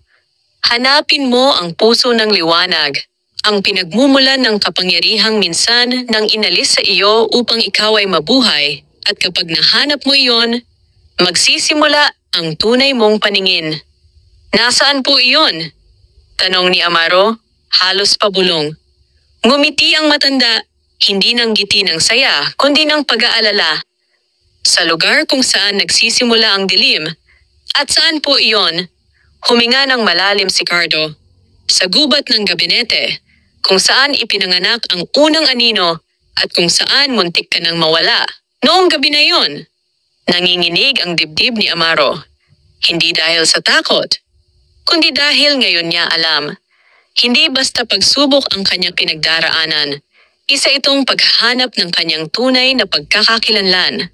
Hanapin mo ang puso ng liwanag, ang pinagmumulan ng kapangyarihang minsan nang inalis sa iyo upang ikaw ay mabuhay, at kapag nahanap mo iyon, magsisimula ang tunay mong paningin. Nasaan po iyon? Tanong ni Amaro, halos pabulong. Ngumiti ang matanda, hindi ng ngiti ng saya, kundi ng pag-aalala. Sa lugar kung saan nagsisimula ang dilim, at saan po iyon? Huminga ng malalim si Cardo. Sa gubat ng gabinete, kung saan ipinanganak ang unang anino at kung saan muntik ka nang mawala. Noong gabi na yon, nanginginig ang dibdib ni Amaro. Hindi dahil sa takot, kundi dahil ngayon niya alam. Hindi basta pagsubok ang kanyang pinagdaraanan. Isa itong paghahanap ng kanyang tunay na pagkakakilanlan.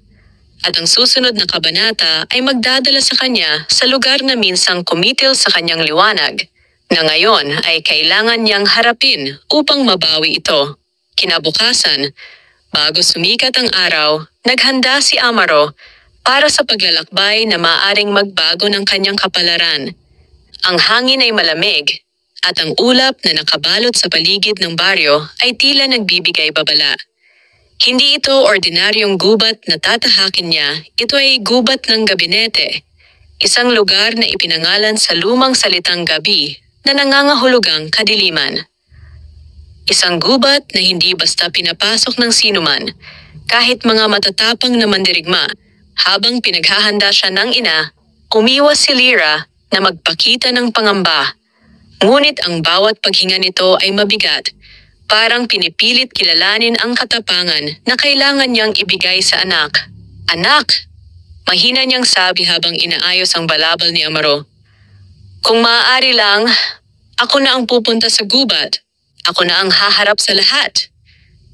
At ang susunod na kabanata ay magdadala sa kanya sa lugar na minsang kumitil sa kanyang liwanag, na ngayon ay kailangan niyang harapin upang mabawi ito. Kinabukasan, bago sumikat ang araw, naghanda si Amaro para sa paglalakbay na maaring magbago ng kanyang kapalaran. Ang hangin ay malamig, at ang ulap na nakabalot sa paligid ng baryo ay tila nagbibigay babala. Hindi ito ordinaryong gubat na tatahakin niya, ito ay gubat ng gabinete. Isang lugar na ipinangalan sa lumang salitang gabi na nangangahulugang kadiliman. Isang gubat na hindi basta pinapasok ng sinuman, kahit mga matatapang na mandirigma. Habang pinaghahanda siya ng ina, umiwas si Lyra na magpakita ng pangamba. Ngunit ang bawat paghinga nito ay mabigat, parang pinipilit kilalanin ang katapangan na kailangan niyang ibigay sa anak. Anak! Mahina niyang sabi habang inaayos ang balabal ni Amaro. Kung maaari lang, ako na ang pupunta sa gubat. Ako na ang haharap sa lahat.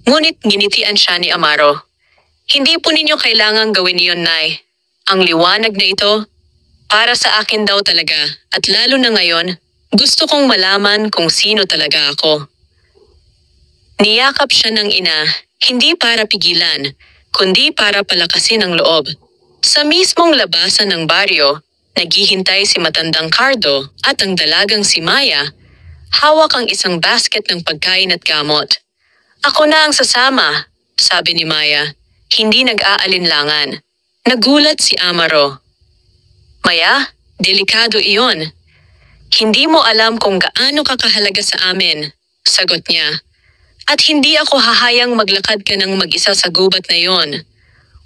Ngunit nginitian siya ni Amaro. Hindi po ninyo kailangang gawin iyon, Nay. Ang liwanag na ito, para sa akin daw talaga, at lalo na ngayon, gusto kong malaman kung sino talaga ako. Niyakap siya ng ina, hindi para pigilan, kundi para palakasin ang loob. Sa mismong labasan ng baryo, naghihintay si matandang Cardo at ang dalagang si Maya. Hawak ang isang basket ng pagkain at gamot. Ako na ang sasama, sabi ni Maya, hindi nag-aalinlangan. Nagulat si Amaro. Maya, delikado iyon. Hindi mo alam kung gaano kakahalaga sa amin, sagot niya. At hindi ako hahayang maglakad ka ng mag-isa sa gubat na iyon.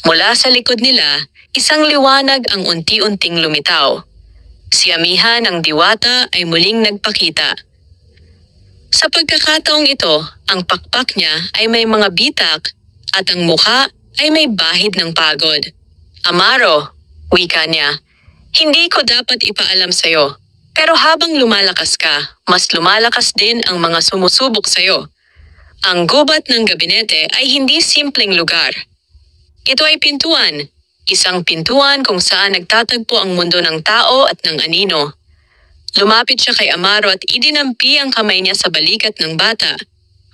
Mula sa likod nila, isang liwanag ang unti-unting lumitaw. Si Amiha ng Diwata ay muling nagpakita. Sa pagkakataong ito, ang pakpak niya ay may mga bitak at ang mukha ay may bahid ng pagod. Amaro, wika niya, hindi ko dapat ipaalam sa'yo. Pero habang lumalakas ka, mas lumalakas din ang mga sumusubok sa'yo. Ang gubat ng gabinete ay hindi simpleng lugar. Ito ay pintuan. Isang pintuan kung saan nagtatagpo ang mundo ng tao at ng anino. Lumapit siya kay Amaro at idinampi ang kamay niya sa balikat ng bata.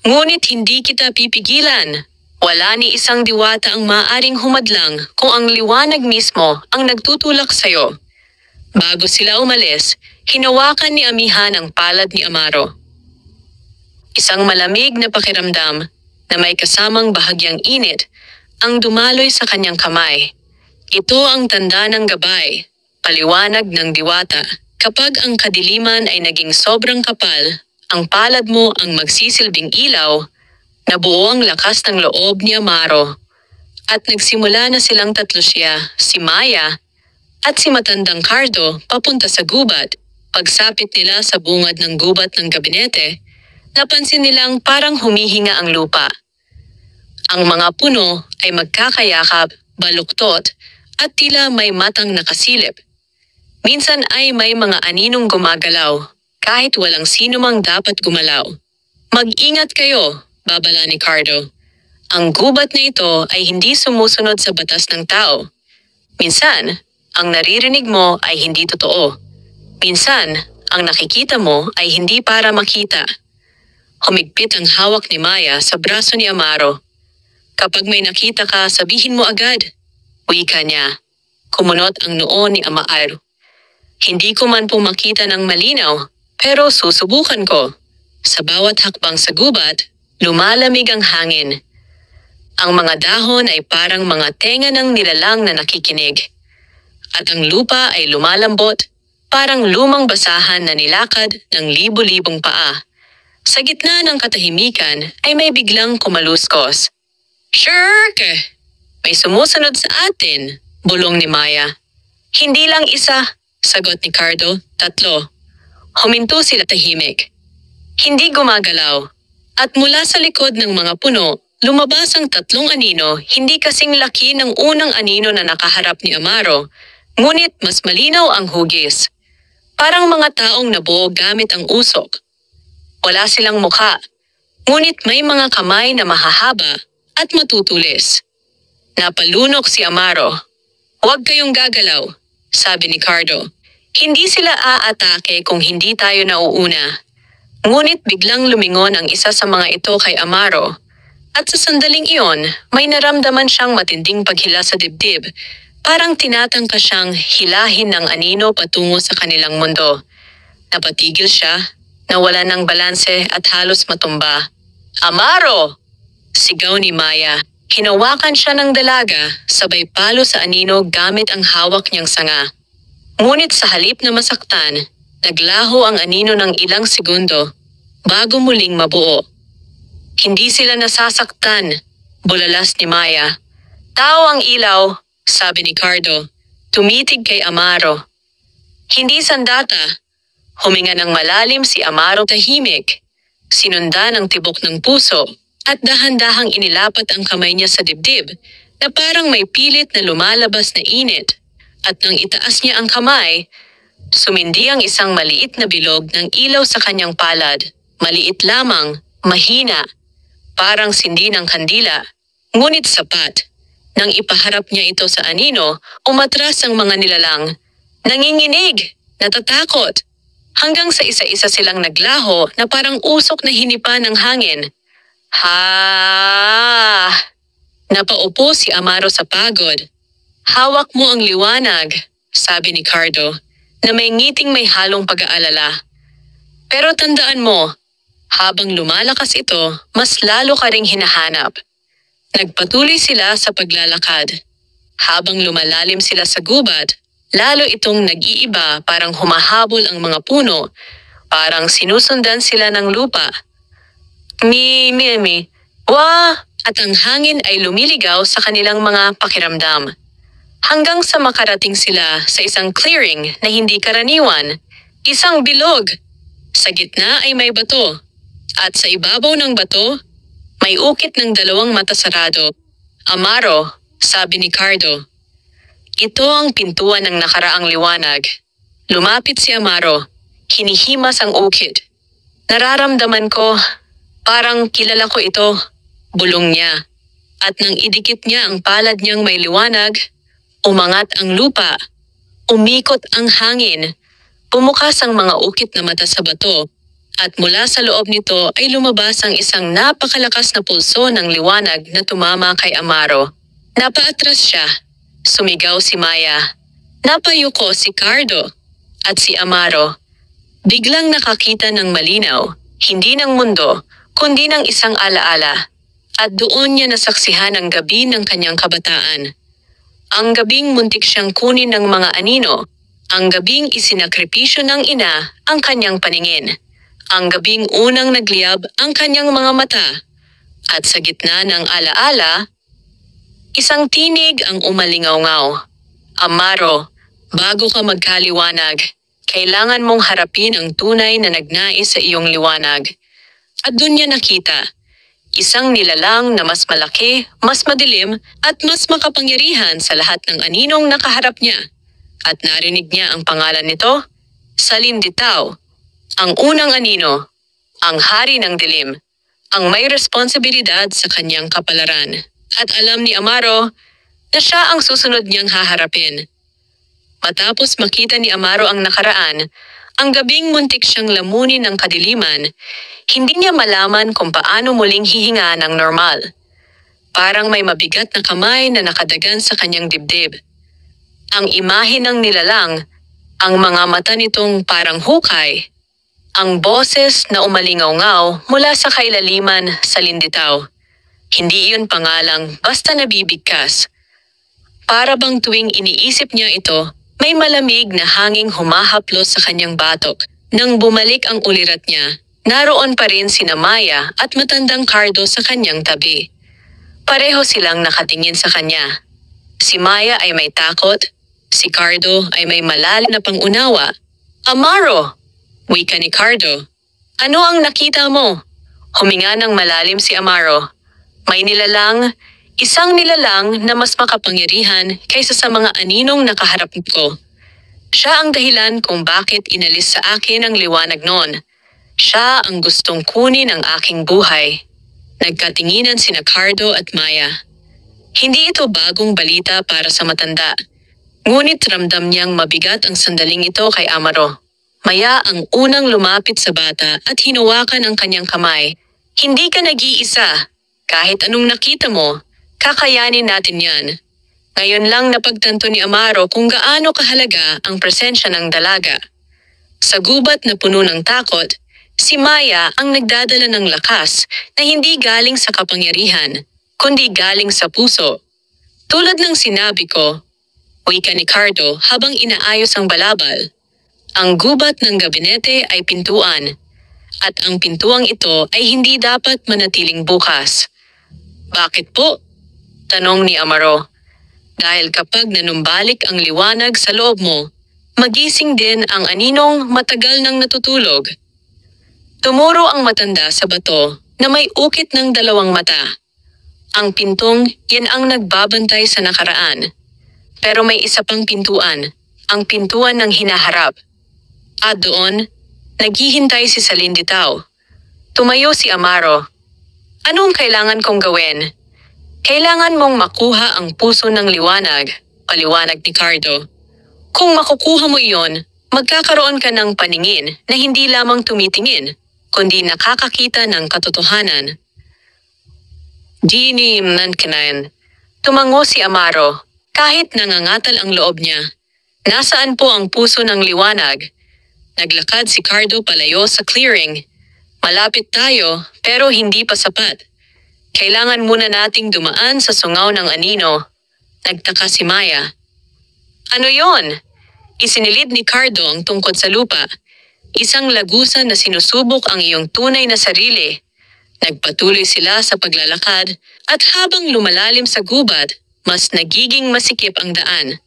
Ngunit hindi kita pipigilan. Wala ni isang diwata ang maaring humadlang kung ang liwanag mismo ang nagtutulak sa'yo. Bago sila umalis, hinawakan ni Amiha ang palad ni Amaro. Isang malamig na pakiramdam na may kasamang bahagyang init ang dumaloy sa kanyang kamay. Ito ang tanda ng gabay, paliwanag ng diwata. Kapag ang kadiliman ay naging sobrang kapal, ang palad mo ang magsisilbing ilaw. Nabuo ang lakas ng loob ni Amaro. At nagsimula na silang tatlo siya, si Maya, at si matandang Cardo papunta sa gubat. Pagsapit nila sa bungad ng gubat ng gabinete, napansin nilang parang humihinga ang lupa. Ang mga puno ay magkakayakap, baluktot, at tila may matang nakasilip. Minsan ay may mga aninong gumagalaw, kahit walang sino mang dapat gumalaw. Mag-ingat kayo, babala ni Cardo. Ang gubat na ito ay hindi sumusunod sa batas ng tao. Minsan, ang naririnig mo ay hindi totoo. Minsan, ang nakikita mo ay hindi para makita. Humigpit ang hawak ni Maya sa braso ni Amaro. Kapag may nakita ka, sabihin mo agad. Wika niya. Kumunot ang noo ni Amaar. Hindi ko man po makita ng malinaw, pero susubukan ko. Sa bawat hakbang sa gubat, lumalamig ang hangin. Ang mga dahon ay parang mga tenga ng nilalang na nakikinig. At ang lupa ay lumalambot, parang lumang basahan na nilakad ng libo-libong paa. Sa gitna ng katahimikan ay may biglang kumaluskos. Shirk! May sumusunod sa atin, bulong ni Maya. Hindi lang isa, sagot ni Cardo, 3. Huminto sila tahimik. Hindi gumagalaw. At mula sa likod ng mga puno, lumabas ang 3 anino, hindi kasing laki ng unang anino na nakaharap ni Amaro, ngunit mas malinaw ang hugis. Parang mga taong nabuo gamit ang usok. Wala silang mukha, ngunit may mga kamay na mahahaba at matutulis. Napalunok si Amaro. Huwag kayong gagalaw, sabi ni Cardo. Hindi sila aatake kung hindi tayo nauuna. Ngunit biglang lumingon ang isa sa mga ito kay Amaro. At sa sandaling iyon, may naramdaman siyang matinding paghila sa dibdib. Parang tinatangka siyang hilahin ng anino patungo sa kanilang mundo. Napatigil siya, nawala ng balanse at halos matumba. Amaro! Sigaw ni Maya. Hinawakan siya ng dalaga, sabay palo sa anino gamit ang hawak niyang sanga. Ngunit sa halip na masaktan, naglaho ang anino ng ilang segundo bago muling mabuo. Hindi sila nasasaktan, bulalas ni Maya. Tao ang ilaw, sabi ni Cardo. Tumitig kay Amaro. Hindi sandata. Huminga ng malalim si Amaro tahimik. Sinundan ang tibok ng puso at dahan-dahang inilapat ang kamay niya sa dibdib na parang may pilit na lumalabas na init. At nang itaas niya ang kamay, sumindi ang isang maliit na bilog ng ilaw sa kanyang palad. Maliit lamang, mahina, parang sindi ng kandila, ngunit sapat. Nang ipaharap niya ito sa anino, umatras ang mga nilalang. Nanginginig, natatakot. Hanggang sa isa-isa silang naglaho na parang usok na hinipa ng hangin. Ha! Napaupo si Amaro sa pagod. Hawak mo ang liwanag, sabi ni Cardo, na may ngiting may halong pag-aalala. Pero tandaan mo, habang lumalakas ito, mas lalo ka ring hinahanap. Nagpatuloy sila sa paglalakad. Habang lumalalim sila sa gubat, lalo itong nag-iiba, parang humahabol ang mga puno, parang sinusundan sila ng lupa. Wah! At ang hangin ay lumiligaw sa kanilang mga pakiramdam. Hanggang sa makarating sila sa isang clearing na hindi karaniwan, isang bilog. Sa gitna ay may bato, at sa ibabaw ng bato, may ukit ng dalawang mata sarado. Amaro, sabi ni Cardo. Ito ang pintuan ng nakaraang liwanag. Lumapit si Amaro. Hinihimas ang ukit. Nararamdaman ko, parang kilala ko ito, bulong niya. At nang idikit niya ang palad niyang may liwanag, umangat ang lupa. Umikot ang hangin. Pumukas ang mga ukit na mata sa bato. At mula sa loob nito ay lumabas ang isang napakalakas na pulso ng liwanag na tumama kay Amaro. Napaatras siya. Sumigaw si Maya. Napayuko si Cardo. At si Amaro. Biglang nakakita ng malinaw, hindi ng mundo, kundi ng isang alaala. At doon niya nasaksihan ang gabi ng kanyang kabataan. Ang gabing muntik siyang kunin ng mga anino. Ang gabing isinakripisyo ng ina ang kanyang paningin. Ang gabing unang nagliyab ang kanyang mga mata. At sa gitna ng alaala, isang tinig ang umalingaw-ngaw. Amaro, bago ka magkaliwanag, kailangan mong harapin ang tunay na nagnais sa iyong liwanag. At doon niya nakita, isang nilalang na mas malaki, mas madilim, at mas makapangyarihan sa lahat ng aninong nakaharap niya. At narinig niya ang pangalan nito, Salinditaw, ang unang anino, ang hari ng dilim, ang may responsibilidad sa kanyang kapalaran. At alam ni Amaro na siya ang susunod niyang haharapin. Matapos makita ni Amaro ang nakaraan, ang gabing muntik siyang lamunin ng kadiliman, hindi niya malaman kung paano muling hihinga ng normal. Parang may mabigat na kamay na nakadagan sa kanyang dibdib. Ang imahe ng nilalang, ang mga mata nitong parang hukay, ang boses na umalingaw-ngaw mula sa kailaliman sa linditaw. Hindi iyon pangalang basta nabibigkas. Para bang tuwing iniisip niya ito, may malamig na hanging humahaplos sa kanyang batok. Nang bumalik ang ulirat niya, naroon pa rin sina Maya at matandang Cardo sa kanyang tabi. Pareho silang nakatingin sa kanya. Si Maya ay may takot, si Cardo ay may malalim na pangunawa. Amaro! Wika ni Cardo. Ano ang nakita mo? Huminga ng malalim si Amaro. May nilalang, isang nilalang na mas makapangyarihan kaysa sa mga aninong nakaharap ko. Siya ang dahilan kung bakit inalis sa akin ang liwanag noon. Siya ang gustong kunin ang aking buhay. Nagkatinginan sina Cardo at Maya. Hindi ito bagong balita para sa matanda. Ngunit ramdam niyang mabigat ang sandaling ito kay Amaro. Maya ang unang lumapit sa bata at hinawakan ang kanyang kamay. Hindi ka nag-iisa. Kahit anong nakita mo, kakayanin natin yan. Ngayon lang napagtanto ni Amaro kung gaano kahalaga ang presensya ng dalaga. Sa gubat na puno ng takot, si Maya ang nagdadala ng lakas na hindi galing sa kapangyarihan, kundi galing sa puso. Tulad ng sinabi ko, wika ni Cardo habang inaayos ang balabal. Ang gubat ng gabinete ay pintuan. At ang pintuang ito ay hindi dapat manatiling bukas. Bakit po? Tanong ni Amaro. Dahil kapag nanumbalik ang liwanag sa loob mo, magising din ang aninong matagal nang natutulog. Tumuro ang matanda sa bato na may ukit ng 2 mata. Ang pintong, yan ang nagbabantay sa nakaraan. Pero may isa pang pintuan, ang pintuan ng hinaharap. At doon, naghihintay si Salinditaw. Tumayo si Amaro. Anong kailangan kong gawin? Kailangan mong makuha ang puso ng liwanag, paliwanag ni Cardo. Kung makukuha mo iyon, magkakaroon ka ng paningin na hindi lamang tumitingin, kundi nakakakita ng katotohanan. Di ni Mankinayan. Tumango si Amaro, kahit nangangatal ang loob niya. Nasaan po ang puso ng liwanag? Naglakad si Cardo palayo sa clearing. Malapit tayo, pero hindi pa sapat. Kailangan muna nating dumaan sa sungaw ng anino. Nagtaka si Maya. Ano yon? Isinilid ni Cardo ang tungkod sa lupa. Isang lagusan na sinusubok ang iyong tunay na sarili. Nagpatuloy sila sa paglalakad at habang lumalalim sa gubat, mas nagiging masikip ang daan.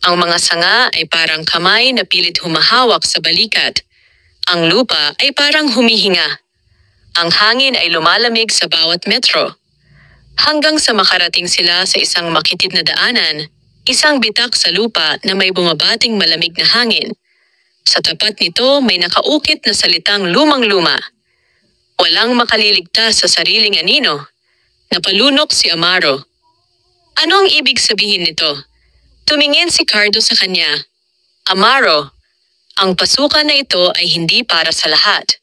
Ang mga sanga ay parang kamay na pilit humahawak sa balikat. Ang lupa ay parang humihinga. Ang hangin ay lumalamig sa bawat metro. Hanggang sa makarating sila sa isang makitid na daanan, isang bitak sa lupa na may bumabating malamig na hangin. Sa tapat nito may nakaukit na salitang lumang-luma. Walang makaliligtas sa sariling anino. Napalunok si Amaro. Ano ang ibig sabihin nito? Tumingin si Cardo sa kanya. Amaro, ang pasukan na ito ay hindi para sa lahat.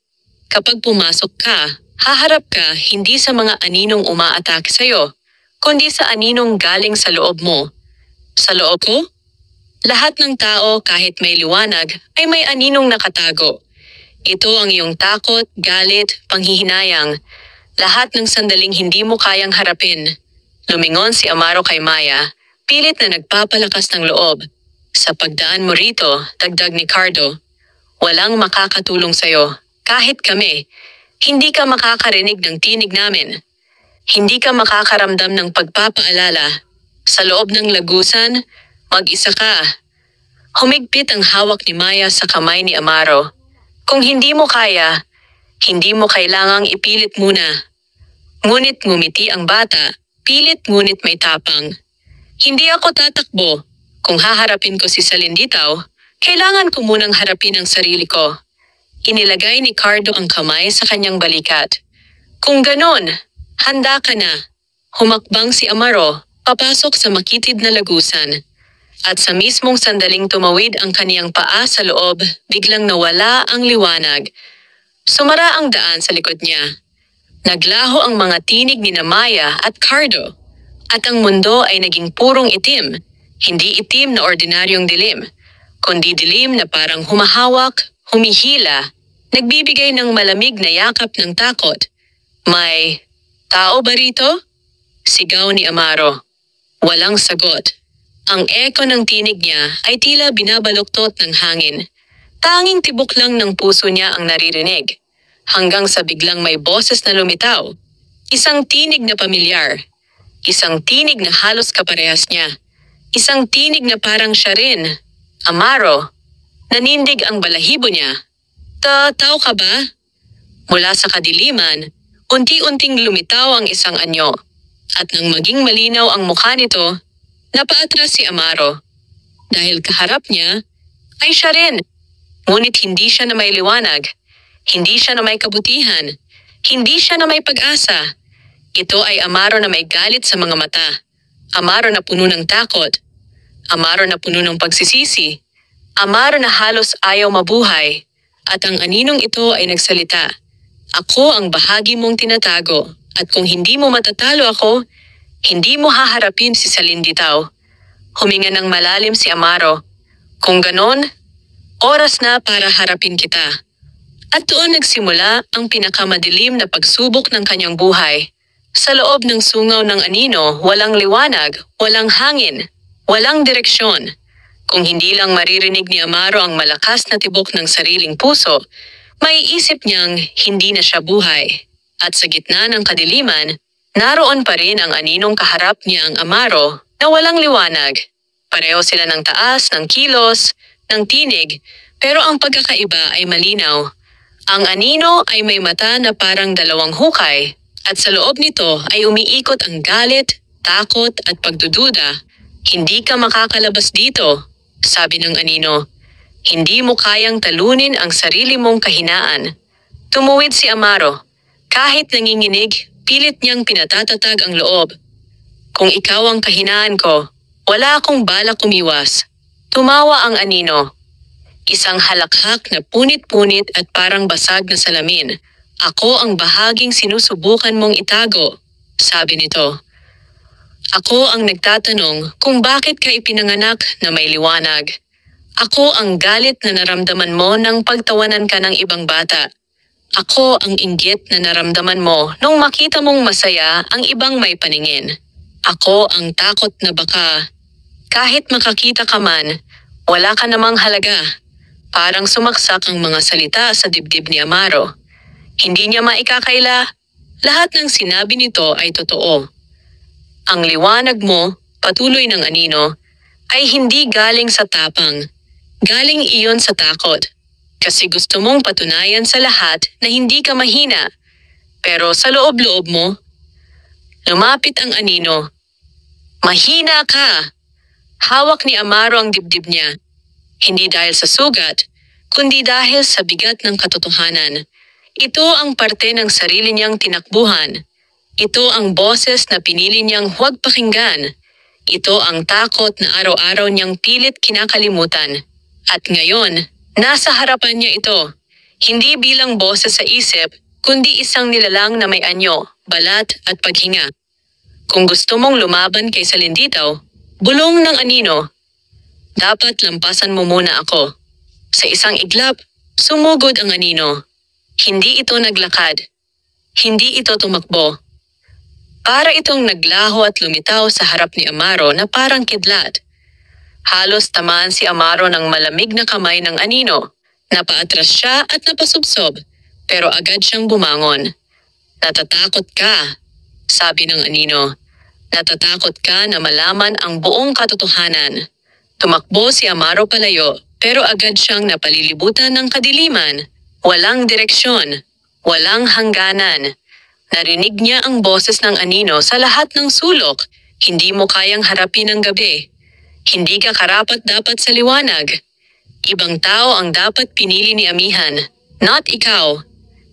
Kapag pumasok ka, haharap ka hindi sa mga aninong umaatake sa'yo, kundi sa aninong galing sa loob mo. Sa loob ko? Lahat ng tao kahit may liwanag ay may aninong nakatago. Ito ang iyong takot, galit, panghihinayang. Lahat ng sandaling hindi mo kayang harapin. Lumingon si Amaro kay Maya, pilit na nagpapalakas ng loob. Sa pagdaan mo rito, dagdag ni Cardo, walang makakatulong sa'yo. Kahit kami, hindi ka makakarinig ng tinig namin. Hindi ka makakaramdam ng pagpapaalala. Sa loob ng lagusan, mag-isa ka. Humigpit ang hawak ni Maya sa kamay ni Amaro. Kung hindi mo kaya, hindi mo kailangang ipilit muna. Ngunit ngumiti ang bata, pilit ngunit may tapang. Hindi ako tatakbo. Kung haharapin ko si Salinditaw, kailangan ko munang harapin ang sarili ko. Inilagay ni Cardo ang kamay sa kanyang balikat. Kung ganon, handa ka na. Humakbang si Amaro, papasok sa makitid na lagusan. At sa mismong sandaling tumawid ang kaniyang paa sa loob, biglang nawala ang liwanag. Sumara ang daan sa likod niya. Naglaho ang mga tinig ni Maya at Cardo. At ang mundo ay naging purong itim. Hindi itim na ordinaryong dilim, kundi dilim na parang humahawak, humihila, nagbibigay ng malamig na yakap ng takot. May tao ba rito? Sigaw ni Amaro. Walang sagot. Ang eko ng tinig niya ay tila binabaluktot ng hangin. Tanging tibok lang ng puso niya ang naririnig. Hanggang sa biglang may boses na lumitaw. Isang tinig na pamilyar. Isang tinig na halos kaparehas niya. Isang tinig na parang siya rin. Amaro. Nanindig ang balahibo niya. Tao ka ba? Mula sa kadiliman, unti-unting lumitaw ang isang anyo. At nang maging malinaw ang mukha nito, napaatras si Amaro. Dahil kaharap niya, ay siya rin. Ngunit hindi siya na may liwanag. Hindi siya na may kabutihan. Hindi siya na may pag-asa. Ito ay Amaro na may galit sa mga mata. Amaro na puno ng takot. Amaro na puno ng pagsisisi. Amaro na halos ayaw mabuhay. At ang aninong ito ay nagsalita. Ako ang bahagi mong tinatago. At kung hindi mo matatalo ako, hindi mo haharapin si Salinditaw. Huminga ng malalim si Amaro. Kung ganon, oras na para harapin kita. At doon nagsimula ang pinakamadilim na pagsubok ng kanyang buhay. Sa loob ng sungaw ng anino, walang liwanag, walang hangin, walang direksyon. Kung hindi lang maririnig ni Amaro ang malakas na tibok ng sariling puso, Maiisip niyang hindi na siya buhay. At sa gitna ng kadiliman, naroon pa rin ang aninong kaharap niya ang Amaro na walang liwanag. Pareho sila ng taas, ng kilos, ng tinig, pero ang pagkakaiba ay malinaw. Ang anino ay may mata na parang dalawang hukay, at sa loob nito ay umiikot ang galit, takot at pagdududa. Hindi ka makakalabas dito, sabi ng anino. Hindi mo kayang talunin ang sarili mong kahinaan. Tumuwid si Amaro. Kahit nanginginig, pilit niyang pinatatatag ang loob. Kung ikaw ang kahinaan ko, wala akong balak umiwas. Tumawa ang anino. Isang halakhak na punit-punit at parang basag na salamin. Ako ang bahaging sinusubukan mong itago, sabi nito. Ako ang nagtatanong kung bakit ka ipinanganak na may liwanag. Ako ang galit na naramdaman mo nang pagtawanan ka ng ibang bata. Ako ang inggit na naramdaman mo nung makita mong masaya ang ibang may paningin. Ako ang takot na baka, kahit makakita ka man, wala ka namang halaga. Parang sumaksak ang mga salita sa dibdib ni Amaro. Hindi niya maikakaila, lahat ng sinabi nito ay totoo. Ang liwanag mo, patuloy ng anino, ay hindi galing sa tapang. Galing iyon sa takot. Kasi gusto mong patunayan sa lahat na hindi ka mahina. Pero sa loob-loob mo, lumapit ang anino. Mahina ka! Hawak ni Amaro ang dibdib niya. Hindi dahil sa sugat, kundi dahil sa bigat ng katotohanan. Ito ang parte ng sarili niyang tinakbuhan. Ito ang boses na pinili niyang huwag pakinggan. Ito ang takot na araw-araw niyang pilit kinakalimutan. At ngayon, nasa harapan niya ito. Hindi bilang boses sa isip, kundi isang nilalang na may anyo, balat at paghinga. Kung gusto mong lumaban kay Salinditaw, bulong ng anino, dapat lampasan mo muna ako. Sa isang iglap, sumugod ang anino. Hindi ito naglakad. Hindi ito tumakbo. Para itong naglaho at lumitaw sa harap ni Amaro na parang kidlat. Halos tamaan si Amaro ng malamig na kamay ng anino. Napaatras siya at napasubsob, pero agad siyang bumangon. Natatakot ka, sabi ng anino. Natatakot ka na malaman ang buong katotohanan. Tumakbo si Amaro palayo, pero agad siyang napalilibutan ng kadiliman. Walang direksyon, walang hangganan. Narinig niya ang boses ng anino sa lahat ng sulok. Hindi mo kayang harapin ang gabi. Hindi ka karapat-dapat sa liwanag. Ibang tao ang dapat pinili ni Amihan, not ikaw.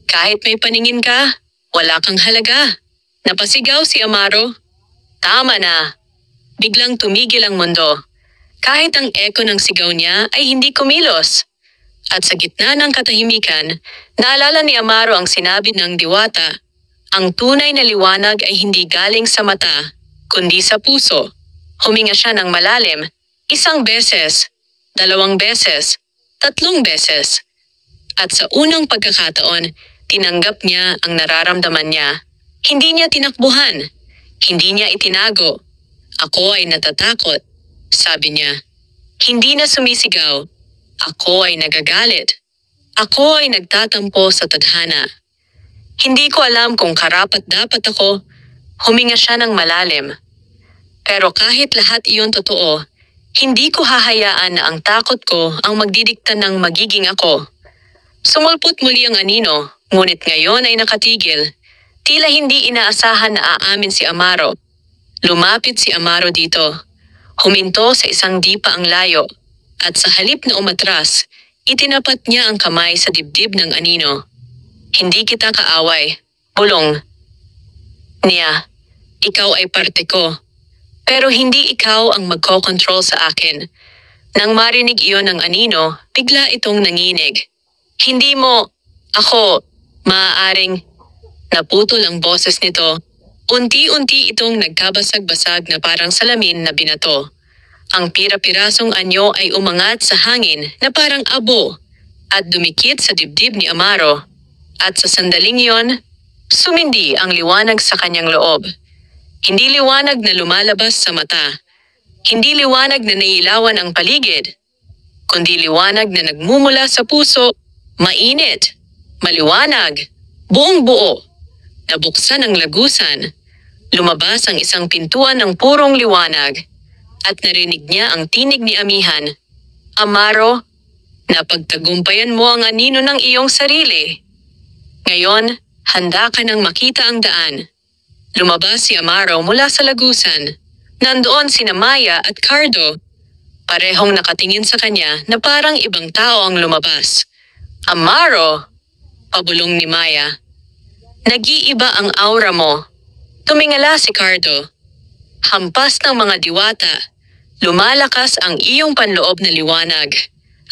Kahit may paningin ka, wala kang halaga. Napasigaw si Amaro. Tama na. Biglang tumigil ang mundo. Kahit ang eko ng sigaw niya ay hindi kumilos. At sa gitna ng katahimikan, naalala ni Amaro ang sinabi ng diwata. Ang tunay na liwanag ay hindi galing sa mata, kundi sa puso. Huminga siya ng malalim, 1 beses, 2 beses, 3 beses. At sa unang pagkakataon, tinanggap niya ang nararamdaman niya. Hindi niya tinakbuhan, hindi niya itinago. Ako ay natatakot, sabi niya. Hindi na sumisigaw. Ako ay nagagalit. Ako ay nagtatampo sa tadhana. Hindi ko alam kung karapat-dapat ako. Huminga siya ng malalim. Pero kahit lahat iyon totoo, hindi ko hahayaan na ang takot ko ang magdidikta ng magiging ako. Sumulpot muli ang anino, ngunit ngayon ay nakatigil. Tila hindi inaasahan na aamin si Amaro. Lumapit si Amaro dito. Huminto sa isang dipa ang layo. At sa halip na umatras, itinapat niya ang kamay sa dibdib ng anino. Hindi kita kaaway. Bulong. Niya, ikaw ay parte ko. Pero hindi ikaw ang magko-control sa akin. Nang marinig iyon ng anino, bigla itong nanginig. Hindi mo, ako, maaaring, naputol ang boses nito. Unti-unti itong nagkabasag-basag na parang salamin na binato. Ang pira-pirasong anyo ay umangat sa hangin na parang abo at dumikit sa dibdib ni Amaro. At sa sandaling iyon, sumindi ang liwanag sa kanyang loob. Hindi liwanag na lumalabas sa mata. Hindi liwanag na nailawan ang paligid. Kundi liwanag na nagmumula sa puso, mainit, Maliwanag, buong buo. Nabuksan ang lagusan. Lumabas ang isang pintuan ng purong liwanag. At narinig niya ang tinig ni Amihan. Amaro, napagtagumpayan mo ang anino ng iyong sarili. Ngayon, handa ka nang makita ang daan. Lumabas si Amaro mula sa lagusan. Nandoon sina Maya at Cardo. Parehong nakatingin sa kanya na parang ibang tao ang lumabas. Amaro, pabulong ni Maya. Nag-iiba ang aura mo. Tumingala si Cardo. Hampas ng mga diwata, lumalakas ang iyong panloob na liwanag.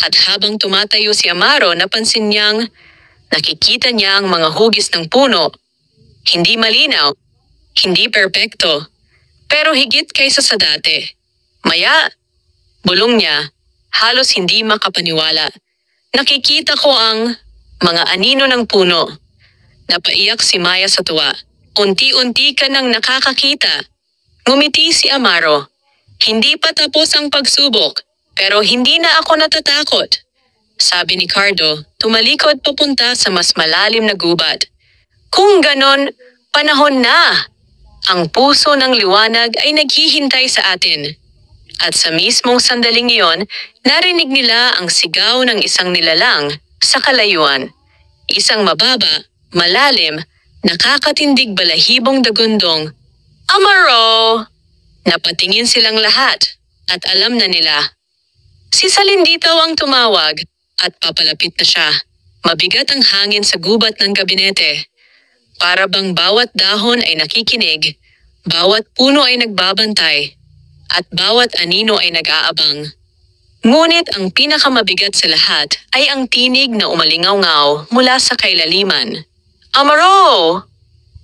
At habang tumatayo si Amaro, napansin niyang nakikita niya ang mga hugis ng puno. Hindi malinaw, hindi perpekto, pero higit kaysa sa dati. Maya, bulong niya, halos hindi makapaniwala. Nakikita ko ang mga anino ng puno. Napaiyak si Maya sa tuwa. Unti-unti ka nang nakakakita. Ngumiti si Amaro. Hindi pa tapos ang pagsubok, pero hindi na ako natatakot. Sabi ni Cardo, tumalikod papunta sa mas malalim na gubat. Kung ganon, panahon na! Ang puso ng liwanag ay naghihintay sa atin. At sa mismong sandaling iyon, narinig nila ang sigaw ng isang nilalang sa kalayuan. Isang mababa, malalim, nakakatindig balahibong dagundong. Amaro! Napatingin silang lahat at alam na nila. Si Salinditaw ang tumawag at papalapit na siya. Mabigat ang hangin sa gubat ng gabinete. Para bang bawat dahon ay nakikinig, bawat puno ay nagbabantay, at bawat anino ay nag-aabang. Ngunit ang pinakamabigat sa lahat ay ang tinig na umalingaw-ngaw mula sa kailaliman. Amaro!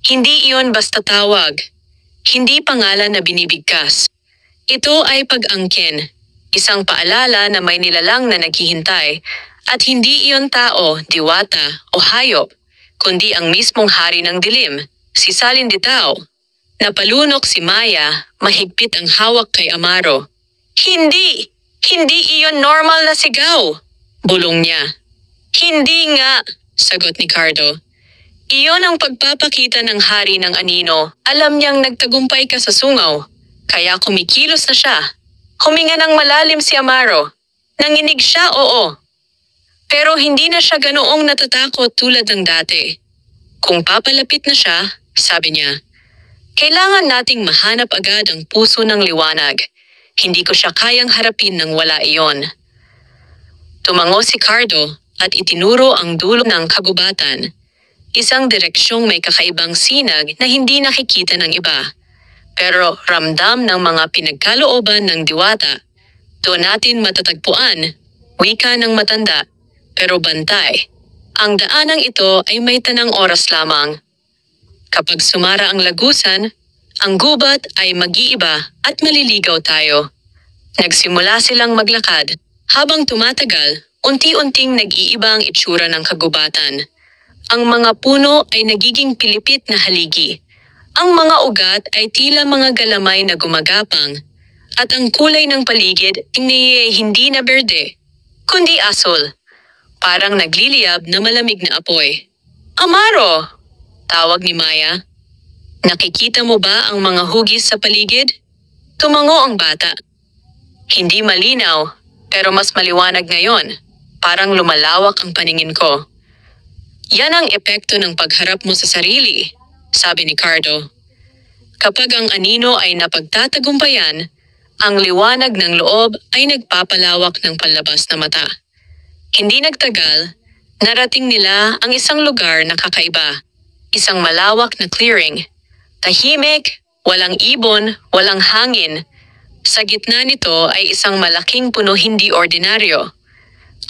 Hindi iyon basta tawag. Hindi pangalan na binibigkas. Ito ay pag-angkin, isang paalala na may nilalang na naghihintay, at hindi iyon tao, diwata o hayop, kundi ang mismong hari ng dilim, si Salinditaw. Napalunok si Maya, mahigpit ang hawak kay Amaro. Hindi! Hindi iyon normal na sigaw! Bulong niya. Hindi nga, sagot ni Cardo. Iyon ang pagpapakita ng hari ng anino. Alam niyang nagtagumpay ka sa sungaw, kaya kumikilos na siya. Huminga ng malalim si Amaro. Nanginig siya, oo. Pero hindi na siya ganoong natatakot tulad ng dati. Kung papalapit na siya, sabi niya, kailangan nating mahanap agad ang puso ng liwanag. Hindi ko siya kayang harapin nang wala iyon. Tumango si Cardo at itinuro ang dulo ng kagubatan. Isang direksyong may kakaibang sinag na hindi nakikita ng iba. Pero ramdam ng mga pinagkalooban ng diwata. Doon natin matatagpuan, wika ng matanda, pero bantay. Ang daanang ito ay may tanang oras lamang. Kapag sumara ang lagusan, ang gubat ay mag-iiba at maliligaw tayo. Nagsimula silang maglakad. Habang tumatagal, unti-unting nag-iiba ang itsura ng kagubatan. Ang mga puno ay nagiging pilipit na haligi. Ang mga ugat ay tila mga galamay na gumagapang. At ang kulay ng paligid ay hindi na berde, kundi asul. Parang nagliliyab na malamig na apoy. Amaro! Tawag ni Maya. Nakikita mo ba ang mga hugis sa paligid? Tumango ang bata. Hindi malinaw, pero mas maliwanag ngayon. Parang lumalawak ang paningin ko. Yan ang epekto ng pagharap mo sa sarili, sabi ni Cardo. Kapag ang anino ay napagtatagumpayan, ang liwanag ng loob ay nagpapalawak ng panlabas na mata. Hindi nagtagal, narating nila ang isang lugar na kakaiba. Isang malawak na clearing. Tahimik, walang ibon, walang hangin. Sa gitna nito ay isang malaking puno hindi ordinaryo.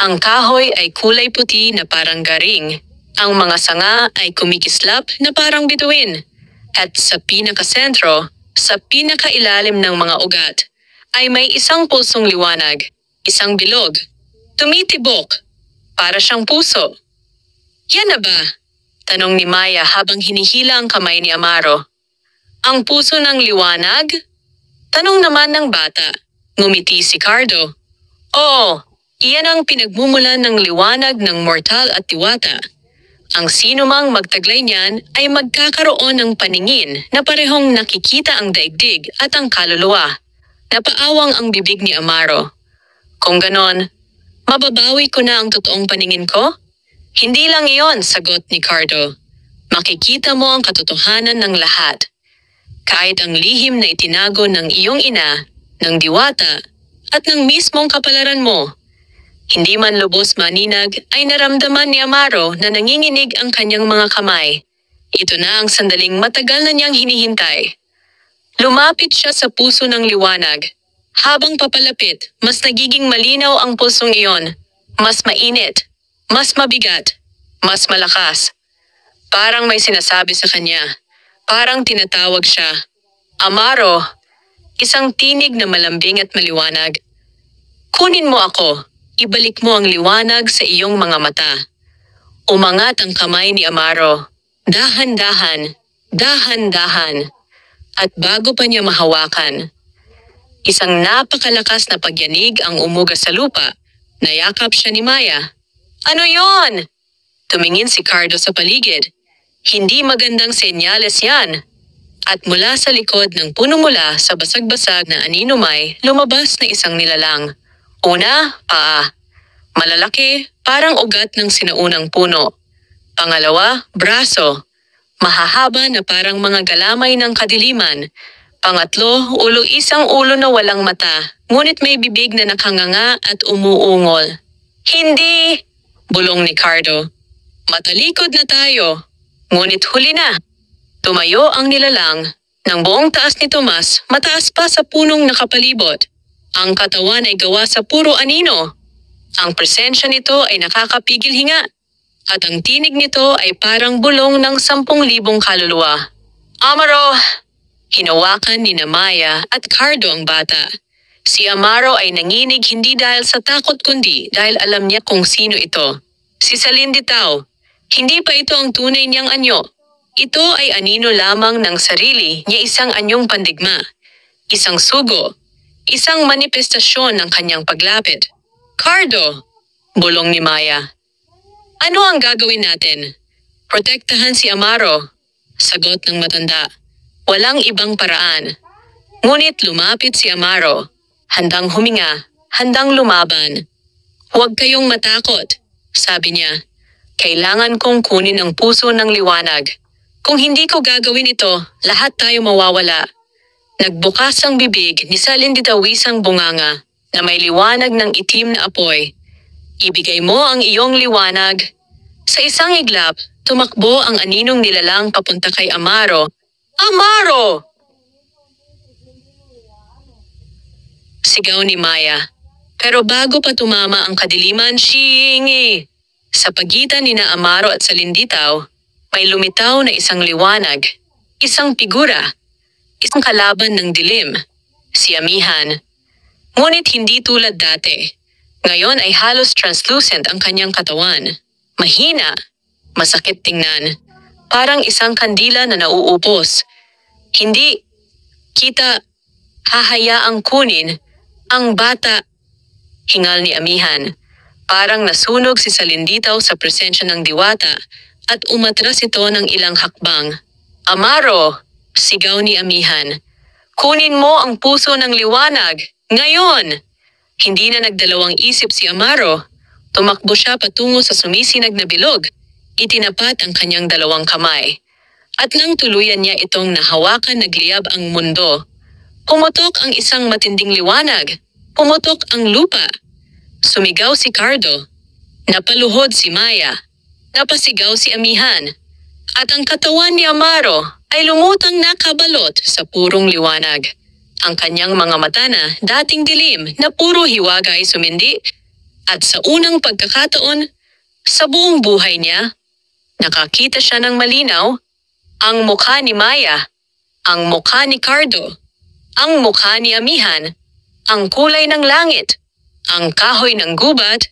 Ang kahoy ay kulay puti na parang garing. Ang mga sanga ay kumikislap na parang bituin. At sa pinakasentro, sa pinakailalim ng mga ugat, ay may isang pulsong liwanag, isang bilog. Tumitibok, para siyang puso. Yan na ba? Tanong ni Maya habang hinihila ang kamay ni Amaro. Ang puso ng liwanag? Tanong naman ng bata. Ngumiti si Cardo. Oo, iyan ang pinagmumulan ng liwanag ng mortal at diwata. Ang sinumang magtaglay niyan ay magkakaroon ng paningin na parehong nakikita ang daigdig at ang kaluluwa. Napaawang ang bibig ni Amaro. Kung ganon, mababawi ko na ang totoong paningin ko? Hindi lang iyon, sagot ni Cardo. Makikita mo ang katotohanan ng lahat. Kahit ang lihim na itinago ng iyong ina, ng diwata, at ng mismong kapalaran mo. Hindi man lubos maninag ay naramdaman ni Amaro na nanginginig ang kanyang mga kamay. Ito na ang sandaling matagal na niyang hinihintay. Lumapit siya sa puso ng liwanag. Habang papalapit, mas nagiging malinaw ang pulsong iyon. Mas mainit, mas mabigat, mas malakas. Parang may sinasabi sa kanya. Parang tinatawag siya. Amaro, isang tinig na malambing at maliwanag. Kunin mo ako. Ibalik mo ang liwanag sa iyong mga mata. Umangat ang kamay ni Amaro. Dahan-dahan, dahan-dahan. At bago pa niya mahawakan, isang napakalakas na pagyanig ang umuga sa lupa. Nayakap siya ni Maya. Ano yon? Tumingin si Cardo sa paligid. Hindi magandang senyales yan. At mula sa likod ng puno mula sa basag-basag na aninumay, lumabas na isang nilalang. Una, paa. Malalaki, parang ugat ng sinaunang puno. Pangalawa, braso. Mahahaba na parang mga galamay ng kadiliman. Pangatlo, ulo, isang ulo na walang mata, ngunit may bibig na nakanganga at umuungol. Hindi! Bulong ni Cardo. Matalikod na tayo. Ngunit huli na. Tumayo ang nilalang. Nang buong taas ni Tomas, mataas pa sa punong nakapalibot. Ang katawan ay gawa sa puro anino. Ang presensya nito ay nakakapigil hinga. At ang tinig nito ay parang bulong ng 10,000 kaluluwa. Amaro! Hinawakan ni Maya at Cardo ang bata. Si Amaro ay nanginig hindi dahil sa takot kundi dahil alam niya kung sino ito. Si Salinditaw. Hindi pa ito ang tunay niyang anyo. Ito ay anino lamang ng sarili niya, isang anyong pandigma. Isang sugo. Isang manifestasyon ng kanyang paglapit. Cardo! Bulong ni Maya. Ano ang gagawin natin? Protektahan si Amaro. Sagot ng matanda. Walang ibang paraan. Ngunit lumapit si Amaro. Handang huminga, handang lumaban. Huwag kayong matakot, sabi niya. Kailangan kong kunin ang puso ng liwanag. Kung hindi ko gagawin ito, lahat tayo mawawala. Nagbukas ang bibig ni Salinditawisang bunganga na may liwanag ng itim na apoy. Ibigay mo ang iyong liwanag. Sa isang iglap, tumakbo ang aninong nilalang papunta kay Amaro. Amaro! Sigaw ni Maya. Pero bago pa tumama ang kadiliman, shingi! Sa pagitan ni na Amaro at Salinditaw, may lumitaw na isang liwanag, isang figura, isang kalaban ng dilim, si Amihan. Ngunit hindi tulad dati. Ngayon ay halos translucent ang kanyang katawan. Mahina, masakit tingnan, parang isang kandila na nauupos. Hindi kita hahayaang kunin ang bata, hingal ni Amihan. Parang nasunog si Salinditaw sa presensya ng diwata at umatras ito ng ilang hakbang. Amaro! Sigaw ni Amihan. Kunin mo ang puso ng liwanag, ngayon! Hindi na nagdalawang isip si Amaro. Tumakbo siya patungo sa sumisinag na bilog. Itinapat ang kanyang dalawang kamay. At nang tuluyan niya itong nahawakan, nagliyab ang mundo. Pumutok ang isang matinding liwanag. Pumutok ang lupa. Sumigaw si Cardo. Napaluhod si Maya. Napasigaw si Amihan. At ang katawan ni Amaro ay lumutang nakabalot sa purong liwanag. Ang kanyang mga mata na dating dilim na puro hiwaga ay sumindi. At sa unang pagkakataon, sa buong buhay niya, nakakita siya ng malinaw, ang mukha ni Maya, ang mukha ni Cardo, ang mukha ni Amihan, ang kulay ng langit, ang kahoy ng gubat,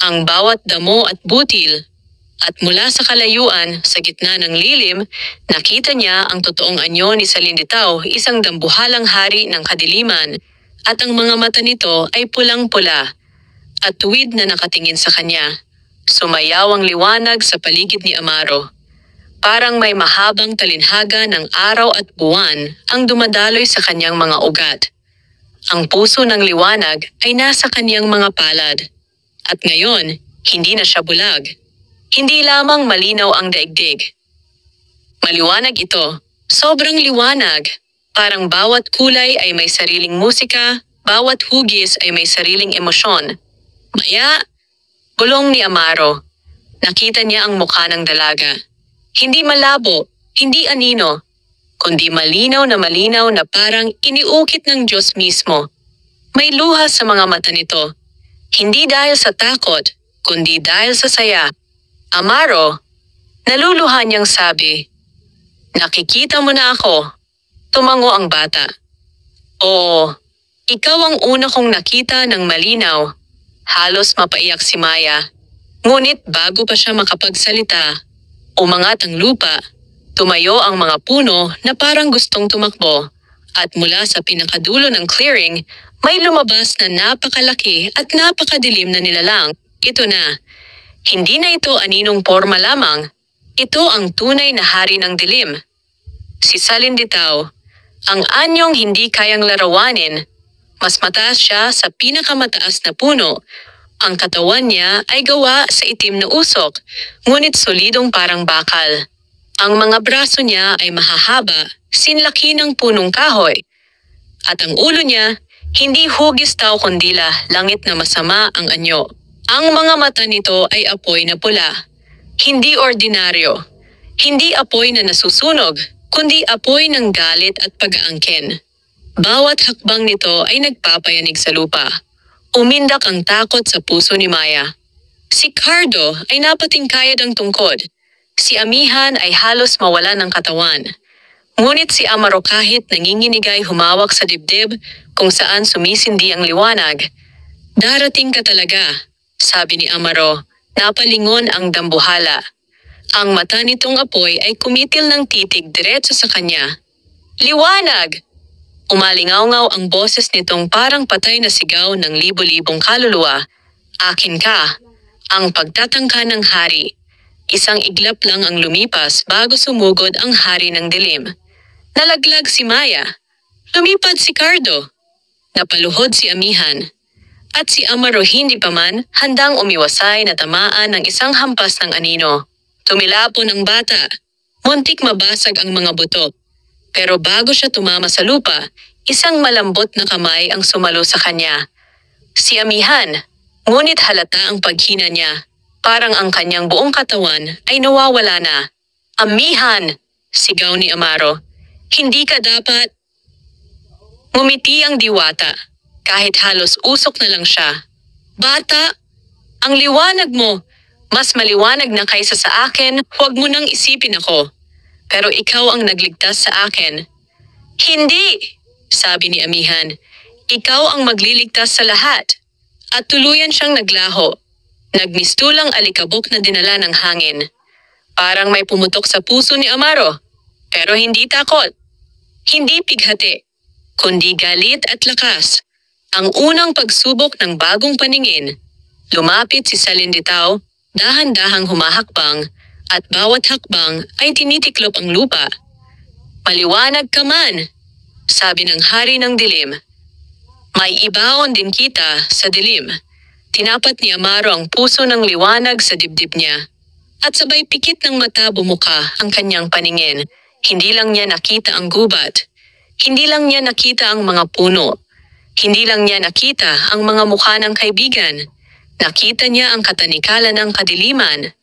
ang bawat damo at butil. At mula sa kalayuan, sa gitna ng lilim, nakita niya ang totoong anyo ni Salinditaw, isang dambuhalang hari ng kadiliman, at ang mga mata nito ay pulang-pula, at tuwid na nakatingin sa kanya. Sumayaw ang liwanag sa paligid ni Amaro. Parang may mahabang talinhaga ng araw at buwan ang dumadaloy sa kanyang mga ugat. Ang puso ng liwanag ay nasa kanyang mga palad. At ngayon, hindi na siya bulag. Hindi lamang malinaw ang daigdig. Maliwanag ito, sobrang liwanag. Parang bawat kulay ay may sariling musika, bawat hugis ay may sariling emosyon. Maya, bulong ni Amaro. Nakita niya ang mukha ng dalaga. Hindi malabo, hindi anino, kundi malinaw na parang iniukit ng Diyos mismo. May luha sa mga mata nito. Hindi dahil sa takot, kundi dahil sa saya. Amaro, naluluha niyang sabi, "Nakikita mo na ako." Tumango ang bata. "Oo, ikaw ang una kong nakita ng malinaw." Halos mapaiyak si Maya. Ngunit bago pa siya makapagsalita, umangat ang lupa. Tumayo ang mga puno na parang gustong tumakbo. At mula sa pinakadulo ng clearing, may lumabas na napakalaki at napakadilim na nilalang. Ito na. Hindi na ito aninong porma lamang. Ito ang tunay na hari ng dilim. Si Salinditaw. Ang anyong hindi kayang larawanin. Mas mataas siya sa pinakamataas na puno. Ang katawan niya ay gawa sa itim na usok, ngunit solidong parang bakal. Ang mga braso niya ay mahahaba, sinlaki ng punong kahoy. At ang ulo niya, hindi hugis tao kundila, langit na masama ang anyo. Ang mga mata nito ay apoy na pula. Hindi ordinaryo. Hindi apoy na nasusunog, kundi apoy ng galit at pag-aangkin. Bawat hakbang nito ay nagpapayanig sa lupa. Umindak ang takot sa puso ni Maya. Si Cardo ay napatingkayad ang tungkod. Si Amihan ay halos mawala ng katawan. Ngunit si Amaro kahit nanginginig ay humawak sa dibdib kung saan sumisindi ang liwanag. "Darating ka talaga," sabi ni Amaro, napalingon ang dambuhala. Ang mata nitong apoy ay kumitil ng titig diretso sa kanya. "Liwanag!" Umalingaw-ngaw ang boses nitong parang patay na sigaw ng libo-libong kaluluwa. "Akin ka." Ang pagtatangka ng hari. Isang iglap lang ang lumipas bago sumugod ang hari ng dilim. Nalaglag si Maya. Lumipad si Cardo. Napaluhod si Amihan. At si Amaro hindi pa man handang umiwasay na tamaan ng isang hampas ng anino. Tumilapon ang bata. Muntik mabasag ang mga buto. Pero bago siya tumama sa lupa, isang malambot na kamay ang sumalo sa kanya. Si Amihan, ngunit halata ang paghina niya. Parang ang kanyang buong katawan ay nawawala na. "Amihan!" sigaw ni Amaro. "Hindi ka dapat..." Ngumiti ang diwata, kahit halos usok na lang siya. "Bata, ang liwanag mo, mas maliwanag na kaysa sa akin, huwag mo nang isipin ako. Pero ikaw ang nagligtas sa akin." "Hindi!" sabi ni Amihan. "Ikaw ang magliligtas sa lahat." At tuluyan siyang naglaho. Nagmistulang alikabok na dinala ng hangin. Parang may pumutok sa puso ni Amaro. Pero hindi takot. Hindi pighati. Kundi galit at lakas. Ang unang pagsubok ng bagong paningin. Lumapit si Salinditaw, dahan-dahang humahakbang, at bawat hakbang ay tinitiklop ang lupa. "Maliwanag ka man," sabi ng hari ng dilim. "May ibaon din kita sa dilim." Tinapat ni Amaro ang puso ng liwanag sa dibdib niya. At sabay pikit ng mata bumuka ang kanyang paningin. Hindi lang niya nakita ang gubat. Hindi lang niya nakita ang mga puno. Hindi lang niya nakita ang mga mukha ng kaibigan. Nakita niya ang katanikalan ng kadiliman.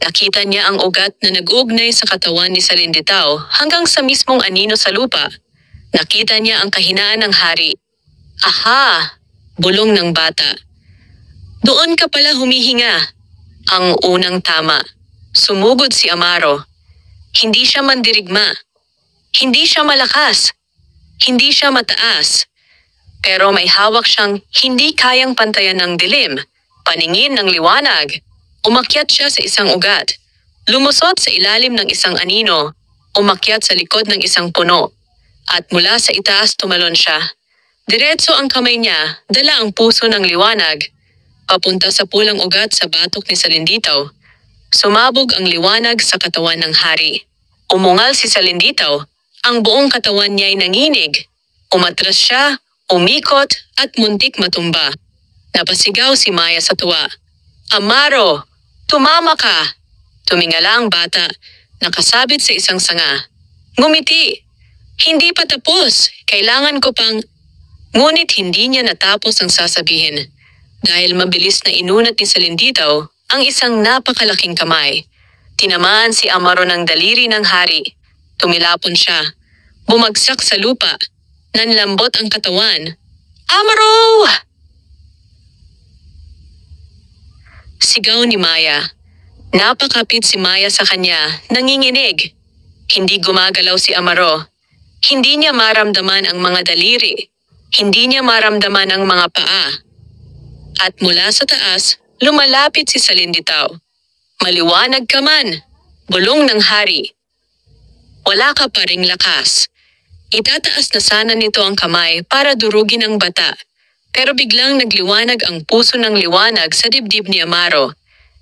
Nakita niya ang ugat na nag-uugnay sa katawan ni Salinditaw hanggang sa mismong anino sa lupa. Nakita niya ang kahinaan ng hari. "Aha!" bulong ng bata. "Doon ka pala humihinga." Ang unang tama. Sumugod si Amaro. Hindi siya mandirigma. Hindi siya malakas. Hindi siya mataas. Pero may hawak siyang hindi kayang pantayan ng dilim. Paningin ng liwanag. Umakyat siya sa isang ugat. Lumusot sa ilalim ng isang anino. Umakyat sa likod ng isang puno. At mula sa itaas tumalon siya. Diretso ang kamay niya, dala ang puso ng liwanag. papunta sa pulang ugat sa batok ni Salinditaw. Sumabog ang liwanag sa katawan ng hari. Umungal si Salinditaw, ang buong katawan niya ay nanginig. Umatras siya, umikot at muntik matumba. Napasigaw si Maya sa tuwa. "Amaro! Tumama ka!" Tumingala ang bata, nakasabit sa isang sanga. Ngumiti. "Hindi pa tapos. Kailangan ko pang..." Ngunit hindi niya natapos ang sasabihin. Dahil mabilis na inunat ni Salinditaw ang isang napakalaking kamay. Tinamaan si Amaro ng daliri ng hari. Tumilapon siya. Bumagsak sa lupa. Nanlambot ang katawan. "Amaro!" Sigaw ni Maya. Napakapit si Maya sa kanya, nanginginig. Hindi gumagalaw si Amaro. Hindi niya maramdaman ang mga daliri. Hindi niya maramdaman ang mga paa. At mula sa taas, lumalapit si Salinditaw. "Maliwanag ka man," bulong ng hari. "Wala ka pa ring lakas." Itataas na sana nito ang kamay para durugin ang bata. Pero biglang nagliwanag ang puso ng liwanag sa dibdib ni Amaro.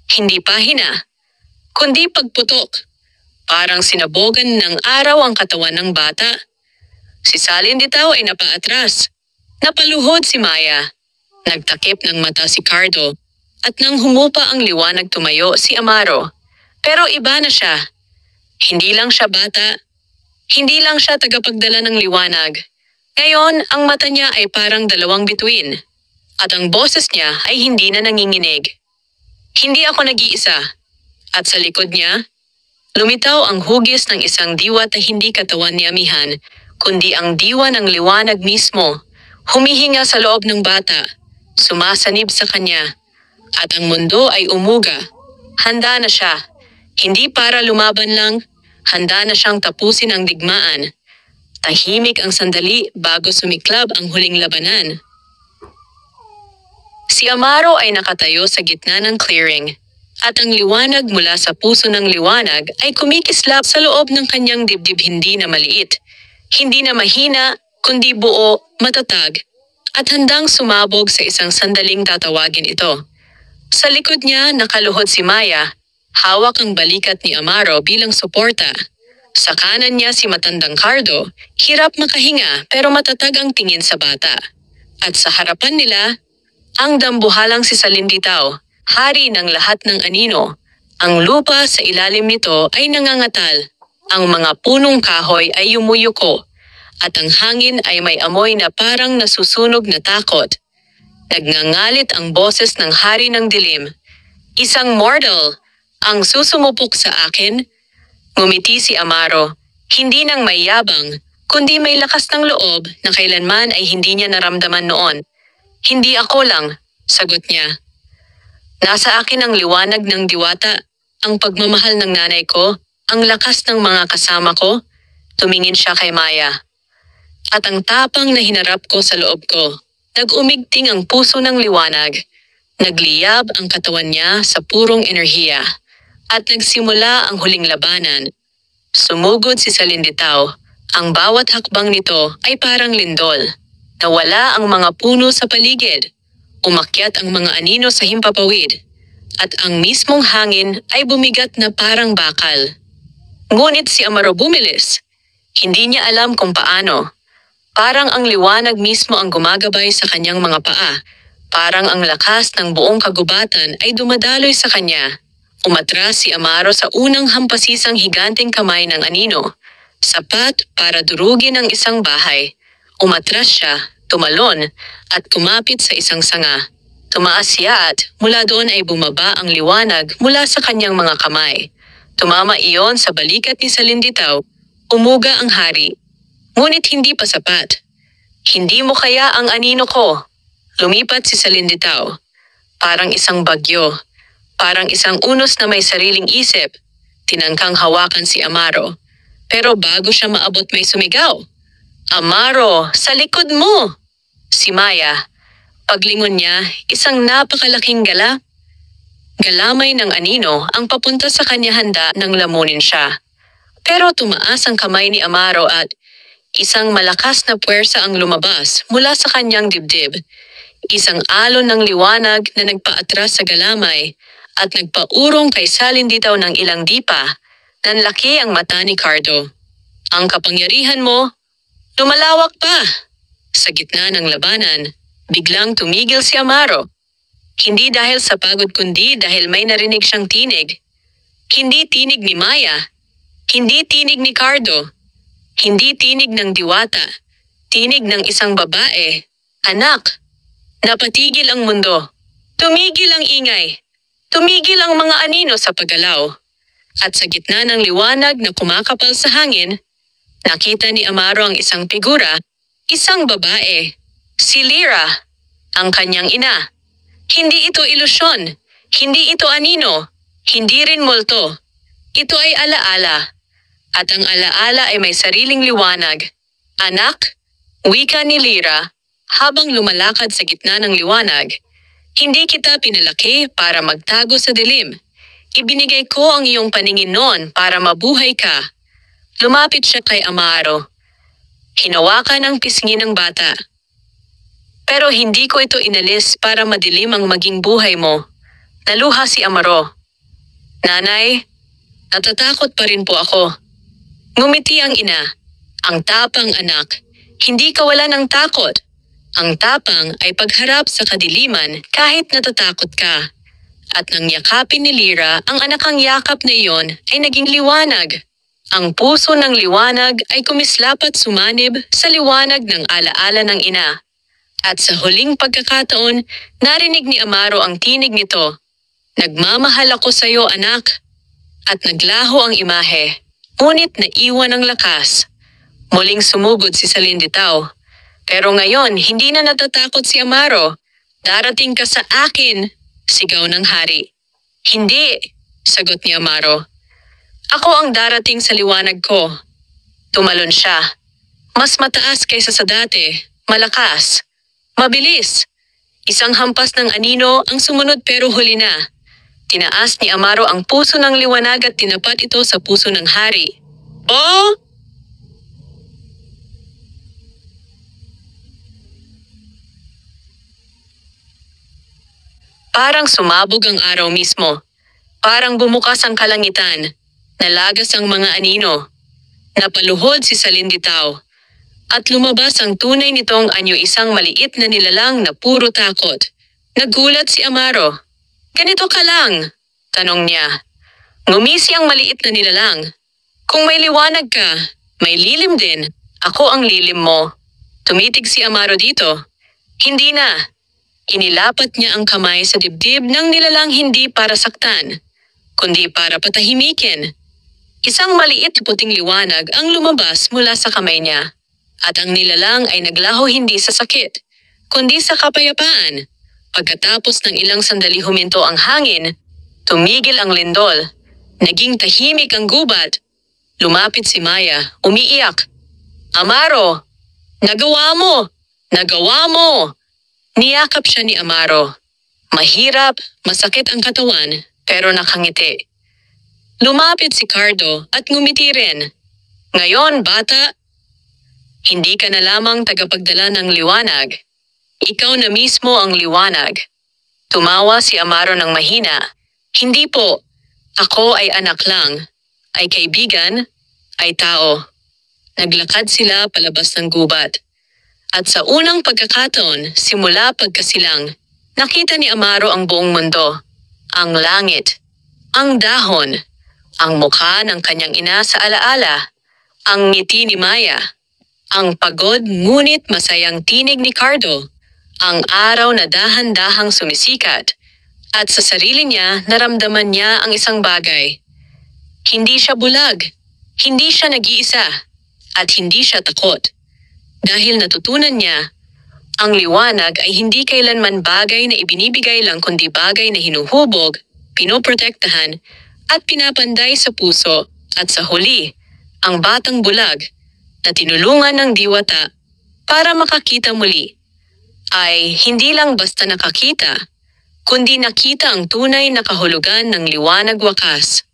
Hindi pahina, kundi pagputok. Parang sinabogan ng araw ang katawan ng bata. Si Salinditaw ay napaatras. Napaluhod si Maya. Nagtakip ng mata si Cardo. At nang humupa ang liwanag tumayo si Amaro. Pero iba na siya. Hindi lang siya bata. Hindi lang siya tagapagdala ng liwanag. Ngayon, ang mata niya ay parang dalawang bituin. At ang boses niya ay hindi na nanginginig. Hindi ako nag-iisa. At sa likod niya, lumitaw ang hugis ng isang diwa na hindi katawan ni Amihan, kundi ang diwa ng liwanag mismo. Humihinga sa loob ng bata. Sumasanib sa kanya. At ang mundo ay umuga. Handa na siya. Hindi para lumaban lang, handa na siyang tapusin ang digmaan. Tahimik ang sandali bago sumiklab ang huling labanan. Si Amaro ay nakatayo sa gitna ng clearing. At ang liwanag mula sa puso ng liwanag ay kumikislap sa loob ng kanyang dibdib, hindi na maliit. Hindi na mahina, kundi buo, matatag. At handang sumabog sa isang sandaling tatawagin ito. Sa likod niya nakaluhod si Maya. Hawak ang balikat ni Amaro bilang suporta. Sa kanan niya si matandang Cardo, hirap makahinga pero matatag ang tingin sa bata. At sa harapan nila, ang dambuhalang si Salinditaw, hari ng lahat ng anino. Ang lupa sa ilalim nito ay nangangatal. Ang mga punong kahoy ay yumuyuko. At ang hangin ay may amoy na parang nasusunog na takot. Nagngangalit ang boses ng hari ng dilim. "Isang mortal, ang susumupok sa akin?" Ngumiti si Amaro, hindi nang may yabang, kundi may lakas ng loob na kailanman ay hindi niya naramdaman noon. "Hindi ako lang," sagot niya. "Nasa akin ang liwanag ng diwata, ang pagmamahal ng nanay ko, ang lakas ng mga kasama ko." Tumingin siya kay Maya. At ang tapang na hinarap ko sa loob ko. Nag-umigting ang puso ng liwanag. Nagliyab ang katawan niya sa purong enerhiya. At nagsimula ang huling labanan. Sumugod si Salinditaw. Ang bawat hakbang nito ay parang lindol. Nawala ang mga puno sa paligid. Umakyat ang mga anino sa himpapawid. At ang mismong hangin ay bumigat na parang bakal. Ngunit si Amaro bumilis. Hindi niya alam kung paano. Parang ang liwanag mismo ang gumagabay sa kanyang mga paa. Parang ang lakas ng buong kagubatan ay dumadaloy sa kanya. Umatras si Amaro sa unang hampasisang higanteng kamay ng anino. Sapat para durugin ang isang bahay. Umatras siya, tumalon, at kumapit sa isang sanga. Tumaas siya at mula doon ay bumaba ang liwanag mula sa kanyang mga kamay. Tumama iyon sa balikat ni Salinditaw. Umuga ang hari. Ngunit hindi pa sapat. "Hindi mo kaya ang anino ko?" Lumipat si Salinditaw. Parang isang bagyo. Parang isang unos na may sariling isip. Tinangkang hawakan si Amaro. Pero bago siya maabot may sumigaw. "Amaro, sa likod mo!" Si Maya. Paglingon niya, isang napakalaking galamay ng anino ang papunta sa kanya, handa nang lamunin siya. Pero tumaas ang kamay ni Amaro at isang malakas na puwersa ang lumabas mula sa kanyang dibdib. Isang alon ng liwanag na nagpaatras sa galamay at nagpaurong kay salinditaw ng ilang dipa. Nanlaki ang mata ni Cardo. Ang kapangyarihan mo, lumalawak pa. Sa gitna ng labanan, biglang tumigil si Amaro. Hindi dahil sa pagod kundi dahil may narinig siyang tinig. Hindi tinig ni Maya. Hindi tinig ni Cardo. Hindi tinig ng diwata. Tinig ng isang babae. Anak. Napatigil ang mundo. Tumigil ang ingay. Tumigil ang mga anino sa paggalaw. At sa gitna ng liwanag na kumakapal sa hangin, nakita ni Amaro ang isang figura, isang babae. Si Lyra, ang kanyang ina. Hindi ito ilusyon. Hindi ito anino. Hindi rin multo. Ito ay alaala. At ang alaala ay may sariling liwanag. Anak, wika ni Lyra, habang lumalakad sa gitna ng liwanag. Hindi kita pinalaki para magtago sa dilim. Ibinigay ko ang iyong paningin noon para mabuhay ka. Lumapit siya kay Amaro. Hinawakan ang pisngi ng bata. Pero hindi ko ito inalis para madilim ang maging buhay mo. Naluha si Amaro. Nanay, natatakot pa rin po ako. Ngumiti ang ina. Ang tapang anak, hindi kawalan ng takot. Ang tapang ay pagharap sa kadiliman kahit natatakot ka. At nang yakapin ni Lyra, ang anakang yakap na iyon ay naging liwanag. Ang puso ng liwanag ay kumislap at sumanib sa liwanag ng alaala ng ina. At sa huling pagkakataon, narinig ni Amaro ang tinig nito. Nagmamahal ako sa iyo, anak. At naglaho ang imahe. Ngunit naiwan ang lakas. Muling sumugod si Salinditaw. Pero ngayon, hindi na natatakot si Amaro. Darating ka sa akin, sigaw ng hari. Hindi, sagot ni Amaro. Ako ang darating sa liwanag ko. Tumalon siya. Mas mataas kaysa sa dati, malakas. Mabilis. Isang hampas ng anino ang sumunod pero huli na. Tinaas ni Amaro ang puso ng liwanag at tinapat ito sa puso ng hari. Oh! Parang sumabog ang araw mismo. Parang bumukas ang kalangitan. Nalagas ang mga anino. Napaluhod si Salinditaw. At lumabas ang tunay nitong anyo, isang maliit na nilalang na puro takot. Nagulat si Amaro. Ganito ka lang? Tanong niya. Ngumisi ang maliit na nilalang. Kung may liwanag ka, may lilim din. Ako ang lilim mo. Tumitig si Amaro dito. Hindi na. Inilapat niya ang kamay sa dibdib ng nilalang hindi para saktan, kundi para patahimikin. Isang maliit na puting liwanag ang lumabas mula sa kamay niya. At ang nilalang ay naglaho hindi sa sakit, kundi sa kapayapaan. Pagkatapos ng ilang sandali huminto ang hangin, tumigil ang lindol. Naging tahimik ang gubat. Lumapit si Maya, umiiyak. Amaro! Nagawa mo! Nagawa mo! Niyakap siya ni Amaro. Mahirap, masakit ang katawan, pero nakangiti. Lumapit si Cardo at ngumiti rin. Ngayon, bata, hindi ka na lamang tagapagdala ng liwanag. Ikaw na mismo ang liwanag. Tumawa si Amaro ng mahina. Hindi po. Ako ay anak lang. Ay kaibigan. Ay tao. Naglakad sila palabas ng gubat. At sa unang pagkakataon, simula pagkasilang, nakita ni Amaro ang buong mundo. Ang langit. Ang dahon. Ang mukha ng kanyang ina sa alaala. Ang ngiti ni Maya. Ang pagod ngunit masayang tinig ni Cardo. Ang araw na dahan-dahang sumisikat. At sa sarili niya, naramdaman niya ang isang bagay. Hindi siya bulag. Hindi siya nag-iisa. At hindi siya takot. Dahil natutunan niya, ang liwanag ay hindi kailanman bagay na ibinibigay lang kundi bagay na hinuhubog, pinoprotektahan, at pinapanday sa puso. At sa huli, ang batang bulag, na tinulungan ng diwata para makakita muli, ay hindi lang basta nakakita, kundi nakita ang tunay na kahulugan ng liwanag wakas.